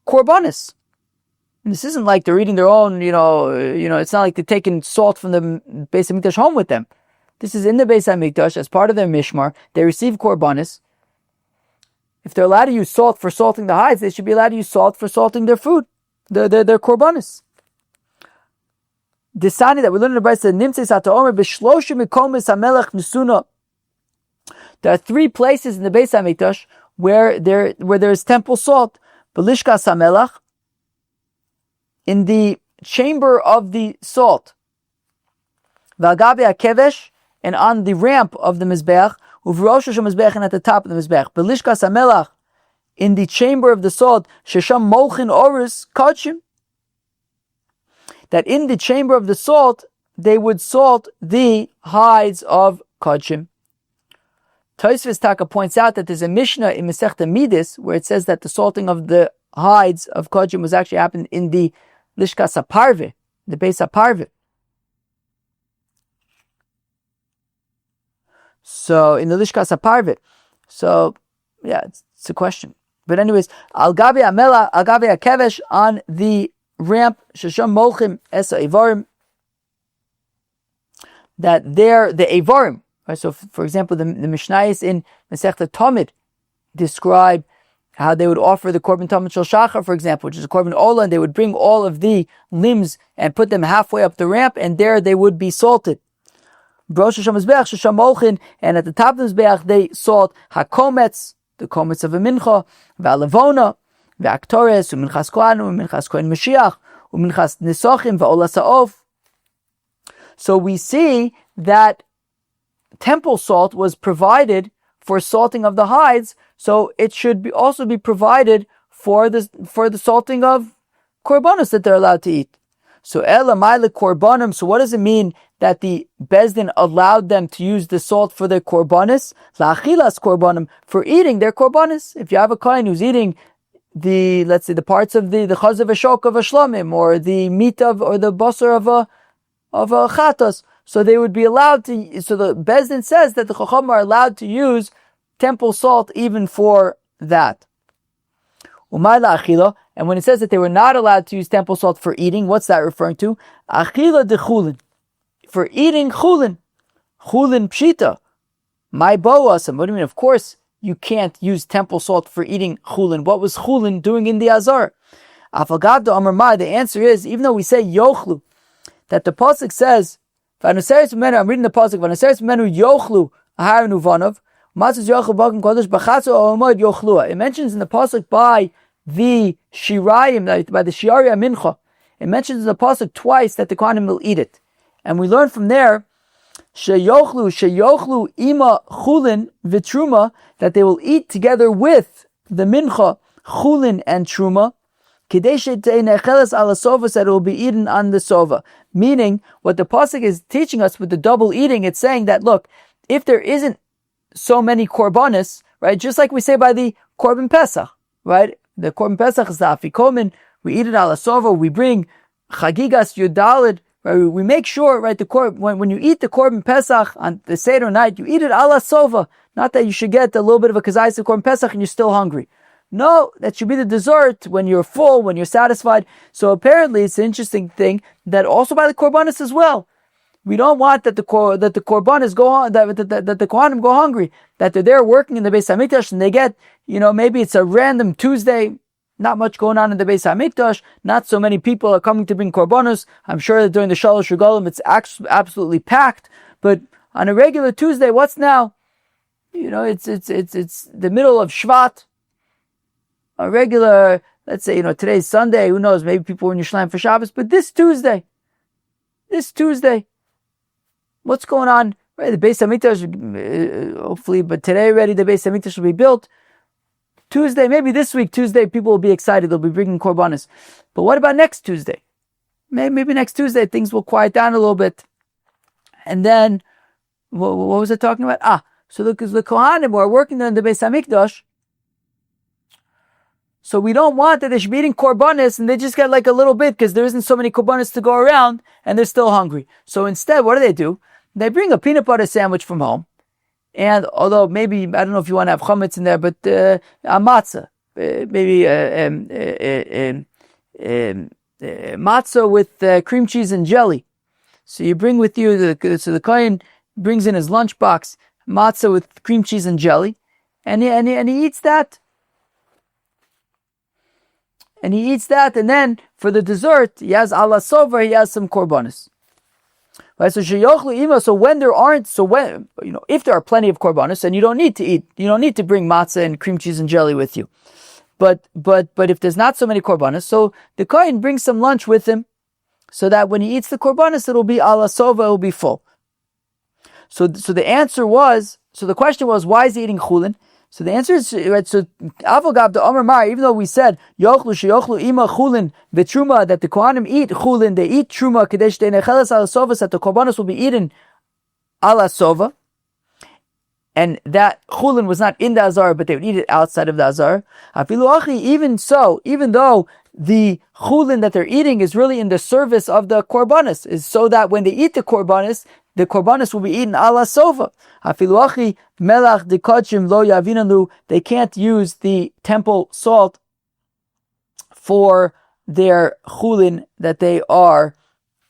korbanis? And this isn't like they're eating their own, it's not like they're taking salt from the Beis HaMikdash home with them. This is in the Beis HaMikdash as part of their mishmar. They receive korbanis. If they're allowed to use salt for salting the hides, they should be allowed to use salt for salting their food, their korbanis. Desani that we learned in the Brisa, Nimtzeis HaTa'omer b'shloshim mikomis hamelech nisuna. There are 3 places in the Beis HaMikdash where there is temple salt. B'lishkas hamelech, in the chamber of the salt. V'agabe hakevesh, and on the ramp of the mizbeach. Uvrosh Mizbeach, and at the top of the Mizbeach. Belishkas Hamelach, in the chamber of the salt, Shesham Molchin Oris Kodshim, that in the chamber of the salt, they would salt the hides of Kodshim. Tosfos Taka points out that there's a Mishnah in Masechta Midis, where it says that the salting of the hides of Kodshim was actually happened in the Lishkas HaParveh, the Beis HaParveh. So in the Lishkas HaParveh. So yeah, it's a question. But anyways, Al Gabi Amela, Al Gabi Akevesh, on the ramp, Shesham Molchim Esa Evarim, that they're the Evarim. Right? So for example, the Mishnayos in Masechta Talmud describe how they would offer the korbin Talmud Shel Shachar, for example, which is a korbin Ola, and they would bring all of the limbs and put them halfway up the ramp, and there they would be salted. And at the top of the Mizbeach, they salt hakometz, the kometz of a mincha, va'alevona, va'aktores, u'minchas kohanim, u'minchas kohen Mashiach, u'minchas nisochim, va'olas ha'of. So we see that temple salt was provided for salting of the hides, so it should also be provided for the salting of korbanos that they're allowed to eat. So elamai korbanim. So what does it mean that the Bezdin allowed them to use the salt for their korbanis? La'achilas korbanim, for eating their korbanis. If you have a kohen who's eating the parts of the chaz of a shok of a shlomim, or the meat or the basar of a chatas, so they would be allowed to. So the Bezdin says that the chacham are allowed to use temple salt even for that. Umay la'achila. And when it says that they were not allowed to use temple salt for eating, what's that referring to? Achila de chulin. For eating chulin. Chulin pshita. My boasam. What do you mean? Of course, you can't use temple salt for eating chulin. What was chulin doing in the azar? Afagad de amar mai. The answer is, even though we say yochlu, that the pasuk says, I'm reading the pasuk, V'anaseres menu yochlu aharenu vanov, matzos yochlu bakim kodesh b'chatzu o'amod yochlua. It mentions in the pasuk by the shirayim, by the shiari mincha. It mentions in the pasuk twice that the Kohanim will eat it. And we learn from there, sheyochlu ima chulin v'truma, that they will eat together with the mincha, chulin and truma, that it will be eaten on the sova. Meaning, what the pasuk is teaching us with the double eating, it's saying that, look, if there isn't so many korbanis, right, just like we say by the korbin Pesach, right, the korbin Pesach is the afikomen, we eat it ala sova, we bring chagigas yudalid, right, we make sure, right, when you eat the korbin Pesach on the Seder night, you eat it ala sova, not that you should get a little bit of a kazayis of korbin Pesach and you're still hungry. No, that should be the dessert when you're full, when you're satisfied. So apparently it's an interesting thing that also by the korbanos as well. We don't want that the korbanos go on, that the Kohanim go hungry, that they're there working in the Beis HaMikdash and they get, maybe it's a random Tuesday, not much going on in the Beis HaMikdash, not so many people are coming to bring korbanos. I'm sure that during the Shalosh Regalim it's absolutely packed, but on a regular Tuesday, what's now? It's the middle of Shvat. A regular, let's say, today's Sunday, who knows, maybe people were in Yerushalayim for Shabbos, but this Tuesday, what's going on? Right, the Beis HaMikdash, hopefully, but today already the Beis HaMikdash will be built. Tuesday, maybe this week, Tuesday, people will be excited, they'll be bringing korbanos. But what about next Tuesday? Maybe next Tuesday, things will quiet down a little bit. And then, what was I talking about? So because the Kohanim who are working in the Beis HaMikdash, So we don't want that they should be eating korbanos and they just get like a little bit because there isn't so many korbanos to go around and they're still hungry. So instead, what do? They bring a peanut butter sandwich from home. And although maybe, I don't know if you want to have chametz in there, but a matzah, maybe matzah with cream cheese and jelly. So you bring with you, so the kohen brings in his lunchbox matzah with cream cheese and jelly, and he eats that. And he eats that, and then for the dessert, he has ala sover, he has some korbanos. Right, so when there aren't, if there are plenty of korbanos, then you don't need to bring matzah and cream cheese and jelly with you. But if there's not so many korbanos, so the kohen brings some lunch with him, so that when he eats the korbanos, it'll be ala sova, it'll be full. So the question was, why is he eating chulin? So the answer is, right, so Avogab the Omer Mar, even though we said yochlu ima chulin v'truma, that the Kohanim eat chulin, they eat truma kadesh de'nechelas ala sovas, that the korbanos will be eaten ala sova, and that chulin was not in the azar, but they would eat it outside of the azar. Even so, even though the chulin that they're eating is really in the service of the korbanos, is so that when they eat the korbanos will be eaten ala sova. Afiluachi melach dekachim lo yavinanu. They can't use the temple salt for their chulin that they are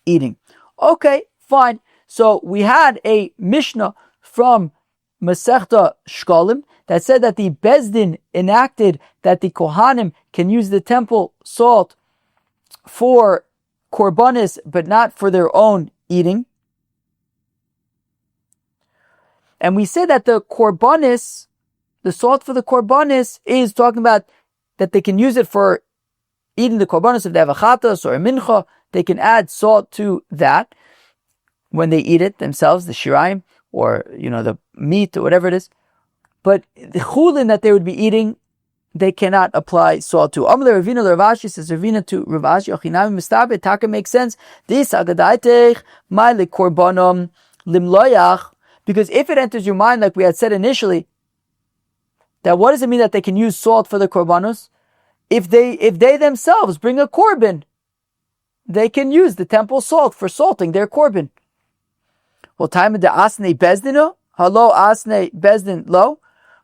eating. Okay, fine. So we had a Mishnah from Masechta Shkolim that said that the Bezdin enacted that the Kohanim can use the temple salt for korbanos, but not for their own eating. And we say that the korbanos, the salt for the korbanos, is talking about that they can use it for eating the korbanos. If they have a chatas or a mincha, they can add salt to that when they eat it themselves, the shirayim, or the meat or whatever it is. But the chulin that they would be eating, they cannot apply salt to. Amle Ravina Ravashi says Ravina to Ravashi Ochinami Mistabe Taka makes sense. This agadaitech my korbanom limloyach. Because if it enters your mind, like we had said initially, that what does it mean that they can use salt for the korbanos? If they themselves bring a korbin, they can use the temple salt for salting their korbin. Well, time of the asne bezdino, hello asne bezdin lo.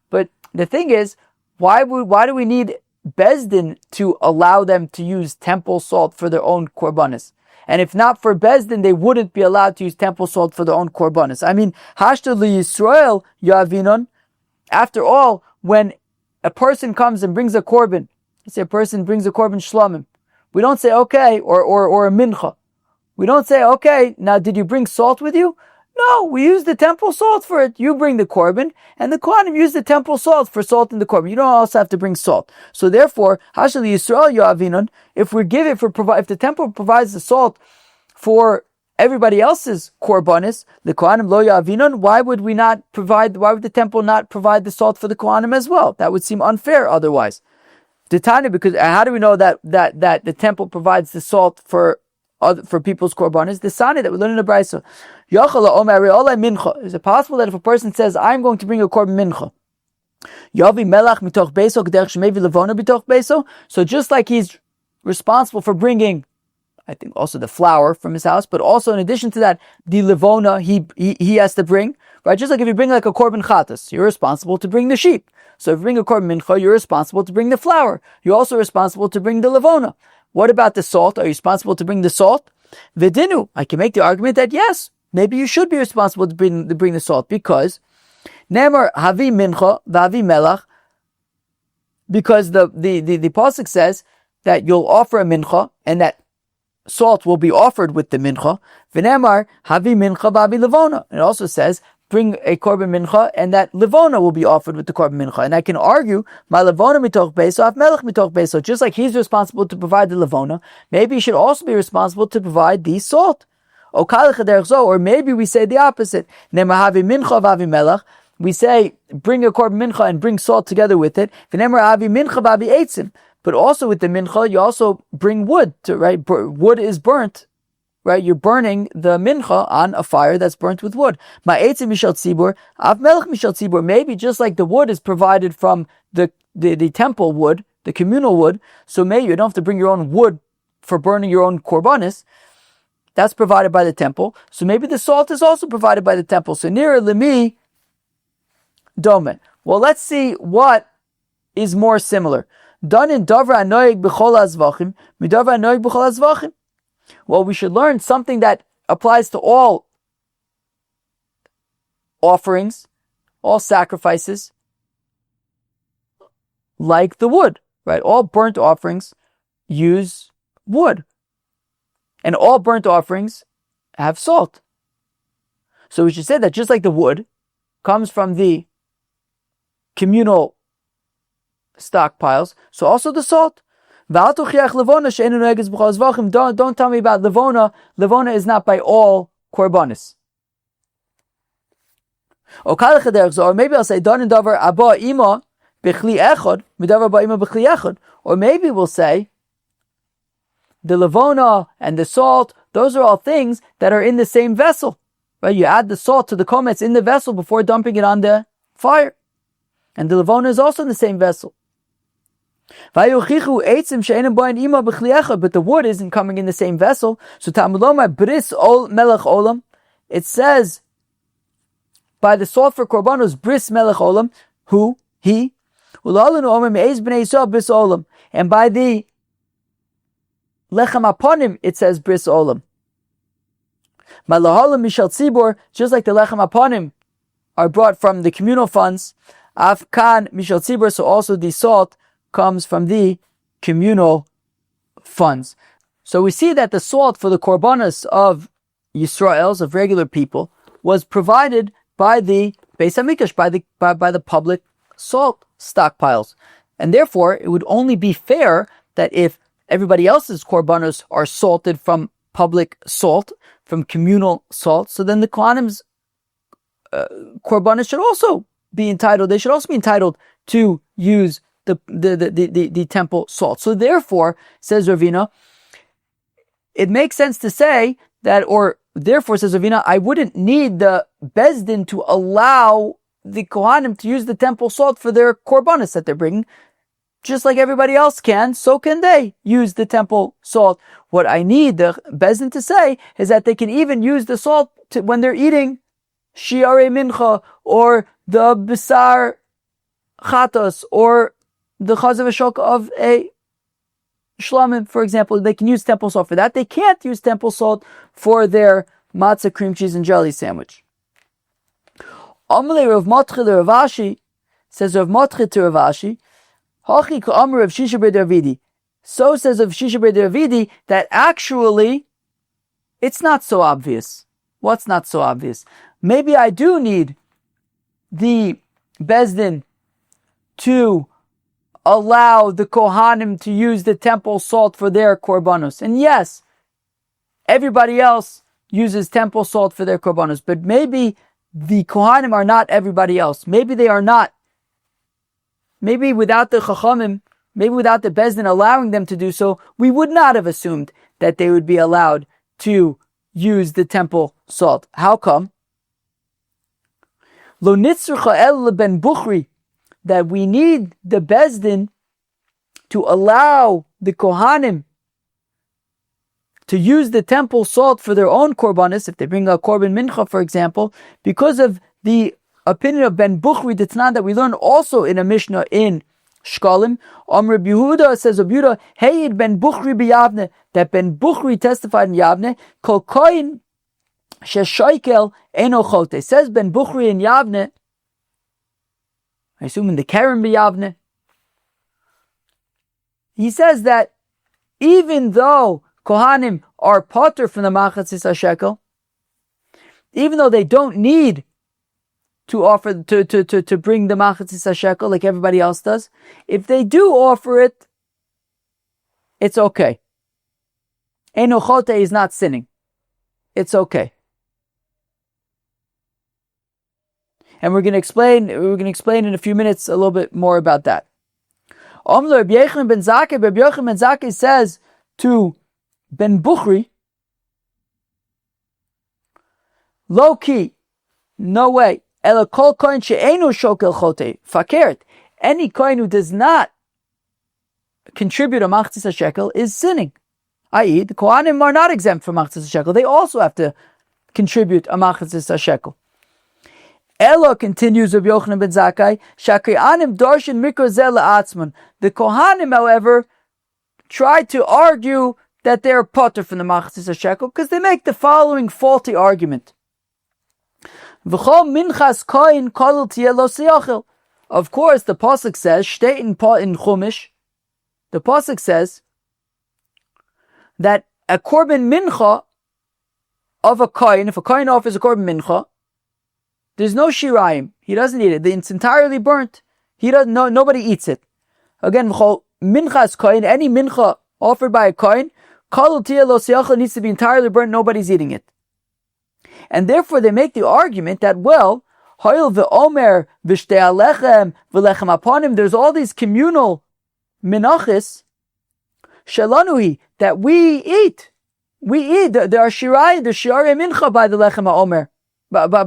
But the thing is, why do we need bezdin to allow them to use temple salt for their own korbanos? And if not for Bezdin, they wouldn't be allowed to use temple salt for their own korbanos. I mean, Hashta li Yisrael yavinon. After all, when a person comes and brings a korbin, let's say a person brings a korbin shlamim, we don't say, okay, or a mincha. We don't say, okay, now did you bring salt with you? No, we use the temple salt for it. You bring the korbin, and the Kohanim use the temple salt for salt in the korbin. You don't also have to bring salt. So therefore, Hashali Yisrael Yoavinon, if the temple provides the salt for everybody else's korbanis, the Kohanim lo Yoavinon, why would the temple not provide the salt for the Kohanim as well? That would seem unfair otherwise. Because how do we know that the temple provides the salt for people's korbanos? The sani that we learn in the Brayso. Is it possible that if a person says, I'm going to bring a korban mincha, so just like he's responsible for bringing, I think also the flour from his house, but also in addition to that, the levona he has to bring, right? Just like if you bring like a korban chatas, you're responsible to bring the sheep. So if you bring a korban mincha, you're responsible to bring the flour. You're also responsible to bring the levona. What about the salt? Are you responsible to bring the salt? Vidinu, I can make the argument that yes, maybe you should be responsible to bring the salt, because Nemar havi mincha vavi melach, because the pasuk says that you'll offer a mincha and that salt will be offered with the mincha. V'nemar havi mincha vavi levona. It also says bring a korban mincha and that levona will be offered with the korban mincha. And I can argue my levona mitoch beso, af melech mitoch beso. Just like he's responsible to provide the levona, maybe he should also be responsible to provide the salt. Or maybe we say the opposite. We say bring a korban mincha and bring salt together with it. But also with the mincha, you also bring wood, right? Wood is burnt, right? You're burning the mincha on a fire that's burnt with wood. Maybe just like the wood is provided from the temple wood, the communal wood, so maybe you don't have to bring your own wood for burning your own korbanis. That's provided by the temple. So maybe the salt is also provided by the temple. So nearer lemi dome. Well, let's see what is more similar. Well, we should learn something that applies to all offerings, all sacrifices, like the wood, right? All burnt offerings use wood. And all burnt offerings have salt. So we should say that just like the wood comes from the communal stockpiles, so also the salt. Don't tell me about levona. Levona is not by all korbanis. Or maybe I'll say or maybe we'll say the levona and the salt, those are all things that are in the same vessel. Right? You add the salt to the komets in the vessel before dumping it on the fire. And the levona is also in the same vessel. But the wood isn't coming in the same vessel. So bris melech olam, it says by the salt for korbanos, bris melech olam, who? He. And by the lechem aponim, it says bris olam. Malahalim mishal tzibor, just like the lechem aponim are brought from the communal funds, afkan mishal tzibor, so also the salt comes from the communal funds. So we see that the salt for the korbanos of Yisraels, of regular people, was provided by the Beis Hamikdash, by the public salt stockpiles. And therefore, it would only be fair that if everybody else's korbanos are salted from public salt, from communal salt, so then the Kohanim's korbanos should also be entitled, they should also be entitled to use the temple salt. So therefore, says Ravina, it makes sense to say that, or therefore, says Ravina, I wouldn't need the Bezdin to allow the Kohanim to use the temple salt for their korbanos that they're bringing. Just like everybody else can, so can they use the temple salt. What I need the Bezdin to say is that they can even use the salt when they're eating shiarei mincha, or the bisar chatos, or the chazav shok of a shlamim, for example. They can use temple salt for that. They can't use temple salt for their matzah, cream cheese, and jelly sandwich. Amalei Rav Matchil Rav Ashi, says Rav Matchil to Rav Ashi, Hachi ka'amar Rav Shisha ber Davidi. So says Rav Shisha ber Davidi that actually it's not so obvious. What's not so obvious? Maybe I do need the Bezdin to allow the Kohanim to use the temple salt for their korbanos. And yes, everybody else uses temple salt for their korbanos, but maybe the Kohanim are not everybody else. Maybe they are not. Maybe without the Chachamim, maybe without the Bezdin allowing them to do so, we would not have assumed that they would be allowed to use the temple salt. How come? Lo nitzrucha el ben Bukhri, that we need the Bezdin to allow the Kohanim to use the temple salt for their own korbanos, if they bring a korbin mincha, for example, because of the opinion of Ben Bukhri Ditznan that we learn also in a Mishnah in Shkalim. Rabbi Yehuda, says Rabbi Yehuda, Heyid Ben Bukhri b'Yavne, that Ben Bukhri testified in Yavne, Kol koyin sheshaykel eno chote. Says Ben Bukhri in Yavne, I assume in the Keren b'Yavne, he says that even though Kohanim are potter from the machatzis hashekel, even though they don't need to offer to bring the machatzis hashekel like everybody else does, if they do offer it, it's okay. Enochote is not sinning. It's okay. And we're going to explain in a few minutes a little bit more about that. Rabbi Yochanan ben Zakkai says to Ben Bukhri, low key, no way. Ela kol kohen she'enu shokel chote fakert. Any kohen who does not contribute a machzis shekel is sinning. I.e., the Kohanim are not exempt from machzis shekel. They also have to contribute a machzis shekel. Ella, continues Rabbi Yochanan ben Zakkai, Shakri'anim darshin mikra zeh la'atzman. The Kohanim, however, try to argue that they're potter from the machzis shekel because they make the following faulty argument. V'chol minchas koyin kodel tiyeh lo siyachil. Of course, the pasuk says, shteit in Chumash, the pasuk says that a korbin mincha of a koyin, if a koyin offers a korbin mincha, there's no shirayim. He doesn't eat it. It's entirely burnt. He doesn't. Nobody eats it. Again, minchas koyin, any mincha offered by a koyin, kol tiyeh lo siyachil, needs to be entirely burnt. Nobody's eating it. And therefore, they make the argument that, well, hoil ve'omer v'shtei alechem v'lechem aponim, there's all these communal menachos shelanuhi that we eat. We eat. There are shirai mincha by the lechem ha'omer, by the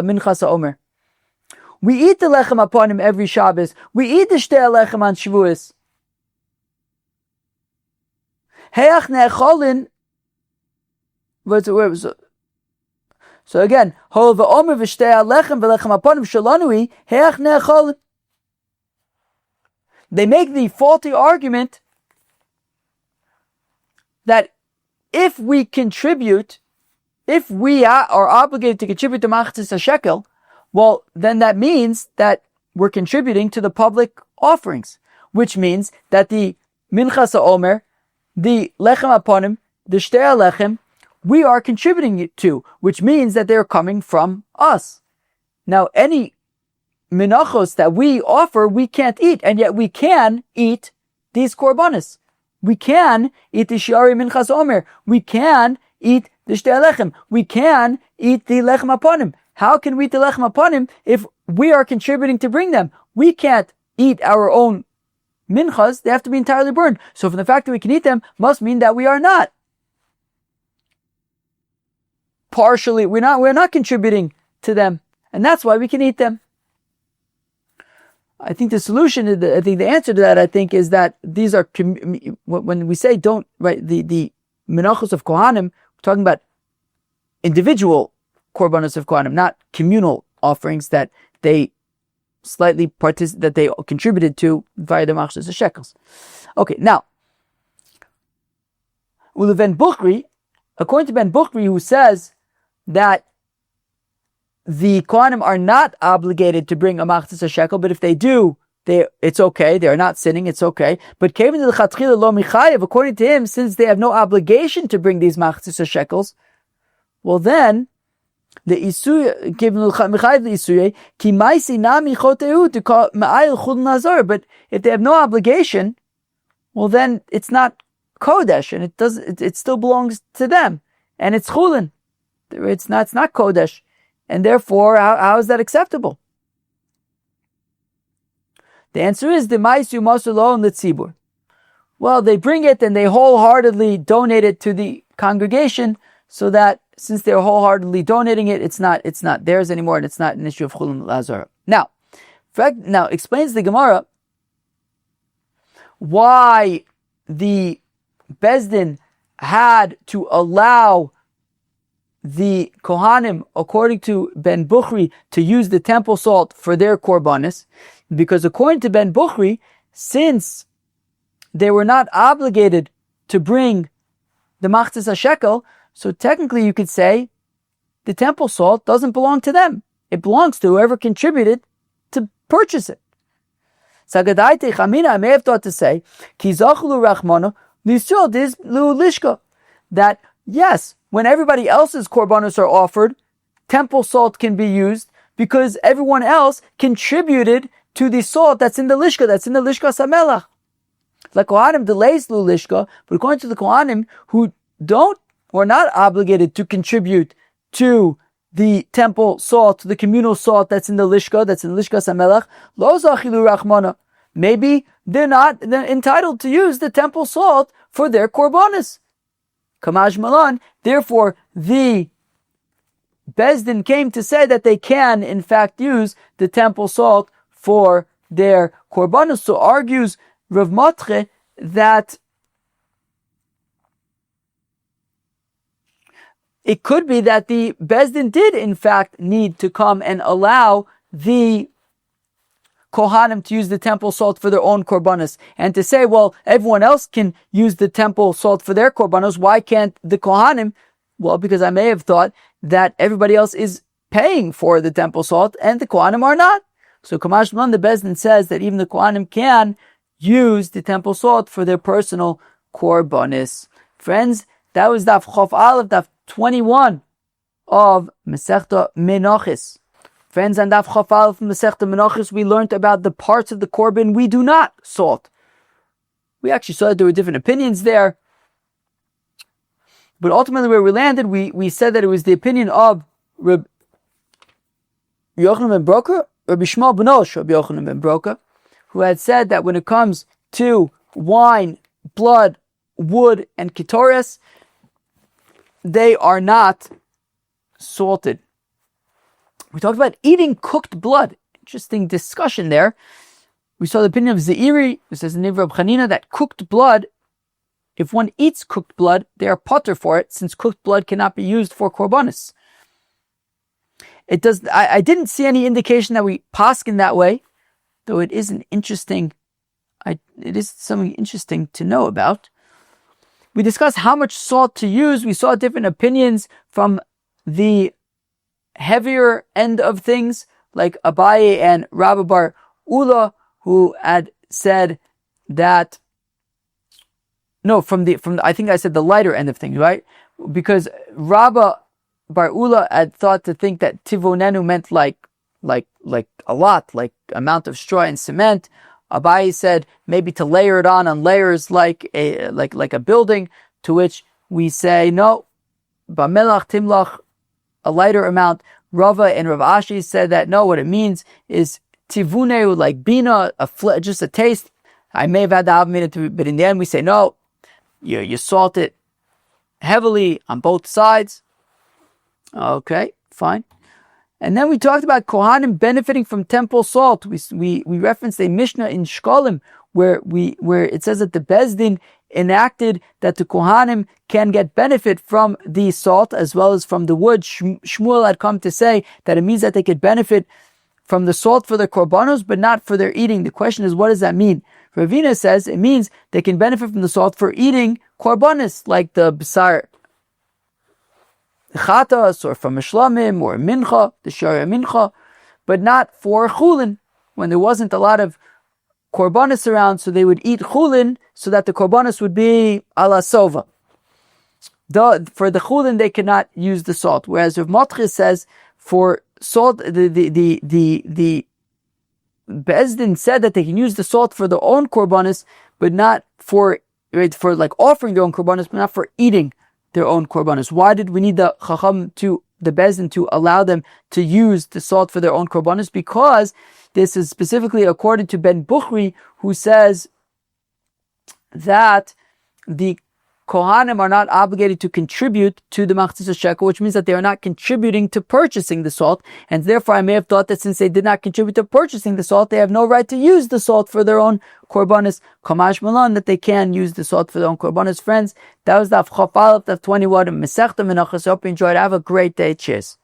minchas ha'omer. We eat the lechem aponim every Shabbos. We eat the shtei alechem on Shavuos. Heach ne'echolin. So again, hol ve'omer v'shtei alechem v'lechem aponim shalonui heach ne'echolin. They make the faulty argument that if we contribute, if we are obligated to contribute to machzis shekel, well, then that means that we're contributing to the public offerings, which means that the minchas ha'omer, the lechem aponim, the shtei alechem, we are contributing it to, which means that they're coming from us. Now, any menachos that we offer, we can't eat, and yet we can eat these korbanos. We can eat the shiari minchas omer. We can eat the shtei alechem. We can eat the lechem aponim. How can we eat the lechem aponim if we are contributing to bring them? We can't eat our own minchas. They have to be entirely burned. So from the fact that we can eat them must mean that we are not partially, we're not contributing to them, and that's why we can eat them. I think the solution, I think the answer to that, I think, is that these are, when we say don't, right, the menachos of Kohanim, we're talking about individual korbanos of Kohanim, not communal offerings that they that they contributed to via the machzis shekels. Okay, now, Ben Bukhri, according to Ben Bukhri, who says that the Kohanim are not obligated to bring a machzis shekel, but if they do, it's okay. They are not sinning. It's okay. But according to him, since they have no obligation to bring these machzis shekels, well then the isuy but if they have no obligation, well then it's not kodesh, and it still belongs to them, and it's chulin. It's not kodesh, and therefore, how is that acceptable? The answer is the ma'asu masur and the tzibur. Well, they bring it and they wholeheartedly donate it to the congregation, so that since they're wholeheartedly donating it, it's not theirs anymore, and it's not an issue of chulin lazar. Now explains the Gemara why the Bezdin had to allow the Kohanim, according to Ben Bukhri, to use the temple salt for their korbanos, because according to Ben Bukhri, since they were not obligated to bring the machzis shekel, so technically you could say the temple salt doesn't belong to them. It belongs to whoever contributed to purchase it. Sagadaite Chamina, I may have thought to say, Ki zachlu rachmana lisol dis lu lishka, that yes, when everybody else's korbanos are offered, temple salt can be used because everyone else contributed to the salt that's in the lishka, samelach. Like Kohanim delays lu lishka, but according to the Kohanim who are not obligated to contribute to the temple salt, the communal salt that's in the lishka samelach, lo zachilu rachmana. Maybe they're entitled to use the temple salt for their korbanos. Kamaj Malan, therefore the Bezdin came to say that they can in fact use the temple salt for their korbanos. So argues Rav Matre that it could be that the Bezdin did in fact need to come and allow the Kohanim to use the temple salt for their own korbanos, and to say, well, everyone else can use the temple salt for their korbanos, why can't the Kohanim? Well, because I may have thought that everybody else is paying for the temple salt and the Kohanim are not. So Kamash Malan, the Bezdin says that even the Kohanim can use the temple salt for their personal korbanos. Friends, that was Daf Chof Aleph, Daf 21 of Masechta Menachos. Friends, on Daf Chof Aleph from Masechta Menachos, we learned about the parts of the korbin we do not salt. We actually saw that there were different opinions there. But ultimately where we landed, we said that it was the opinion of Rabbi Yochanan ben Broka, Rabbi Shmuel ben Osh, Rabbi Yochanan ben Broka, who had said that when it comes to wine, blood, wood, and ketores, they are not salted. We talked about eating cooked blood. Interesting discussion there. We saw the opinion of Zeiri, who says in the name of Chanina that cooked blood, if one eats cooked blood, they are potter for it, since cooked blood cannot be used for korbanos. It does. I didn't see any indication that we paskin that way, though it is an interesting. It is something interesting to know about. We discussed how much salt to use. We saw different opinions from the heavier end of things, like Abaye and Rabbi Bar Ula, who had said that. No, from the I think I said the lighter end of things, right? Because Rabbi Bar Ula had thought to think that tivonenu meant like a lot, like amount of straw and cement. Abaye said maybe to layer it on layers like a building, to which we say no, b'melach timlach, a lighter amount. Rava and Rav Ashi said that no, what it means is tivuneu, like bina, just a taste. I may have had the avamina, but in the end we say no, you salt it heavily on both sides. Okay, fine. And then we talked about Kohanim benefiting from temple salt. We referenced a Mishnah in Shkolim where it says that the Bezdin enacted that the Kohanim can get benefit from the salt as well as from the wood. Shmuel had come to say that it means that they could benefit from the salt for their korbanos, but not for their eating. The question is, what does that mean? Ravina says it means they can benefit from the salt for eating korbanos, like the b'sar chatas, or from mishlamim, or mincha, the shara mincha, but not for chulin, when there wasn't a lot of korbanos around, so they would eat chulin, so that the korbanos would be ala sova. For the chulin, they cannot use the salt. Whereas Rav Matre says for salt, the Bezdin said that they can use the salt for their own korbanos, but not for like offering their own korbanos, but not for eating their own korbanos. Why did we need the Chacham the Bezdin to allow them to use the salt for their own korbanos? Because this is specifically according to Ben Bukhri, who says that the Kohanim are not obligated to contribute to the Machzis Shekel, which means that they are not contributing to purchasing the salt, and therefore I may have thought that since they did not contribute to purchasing the salt, they have no right to use the salt for their own korbanos. Kamash Malan, that they can use the salt for their own korbanos. Friends, that was Daf Chof Aleph, Daf 21 of Masechta Menachos. Hope you enjoyed. Have a great day. Cheers.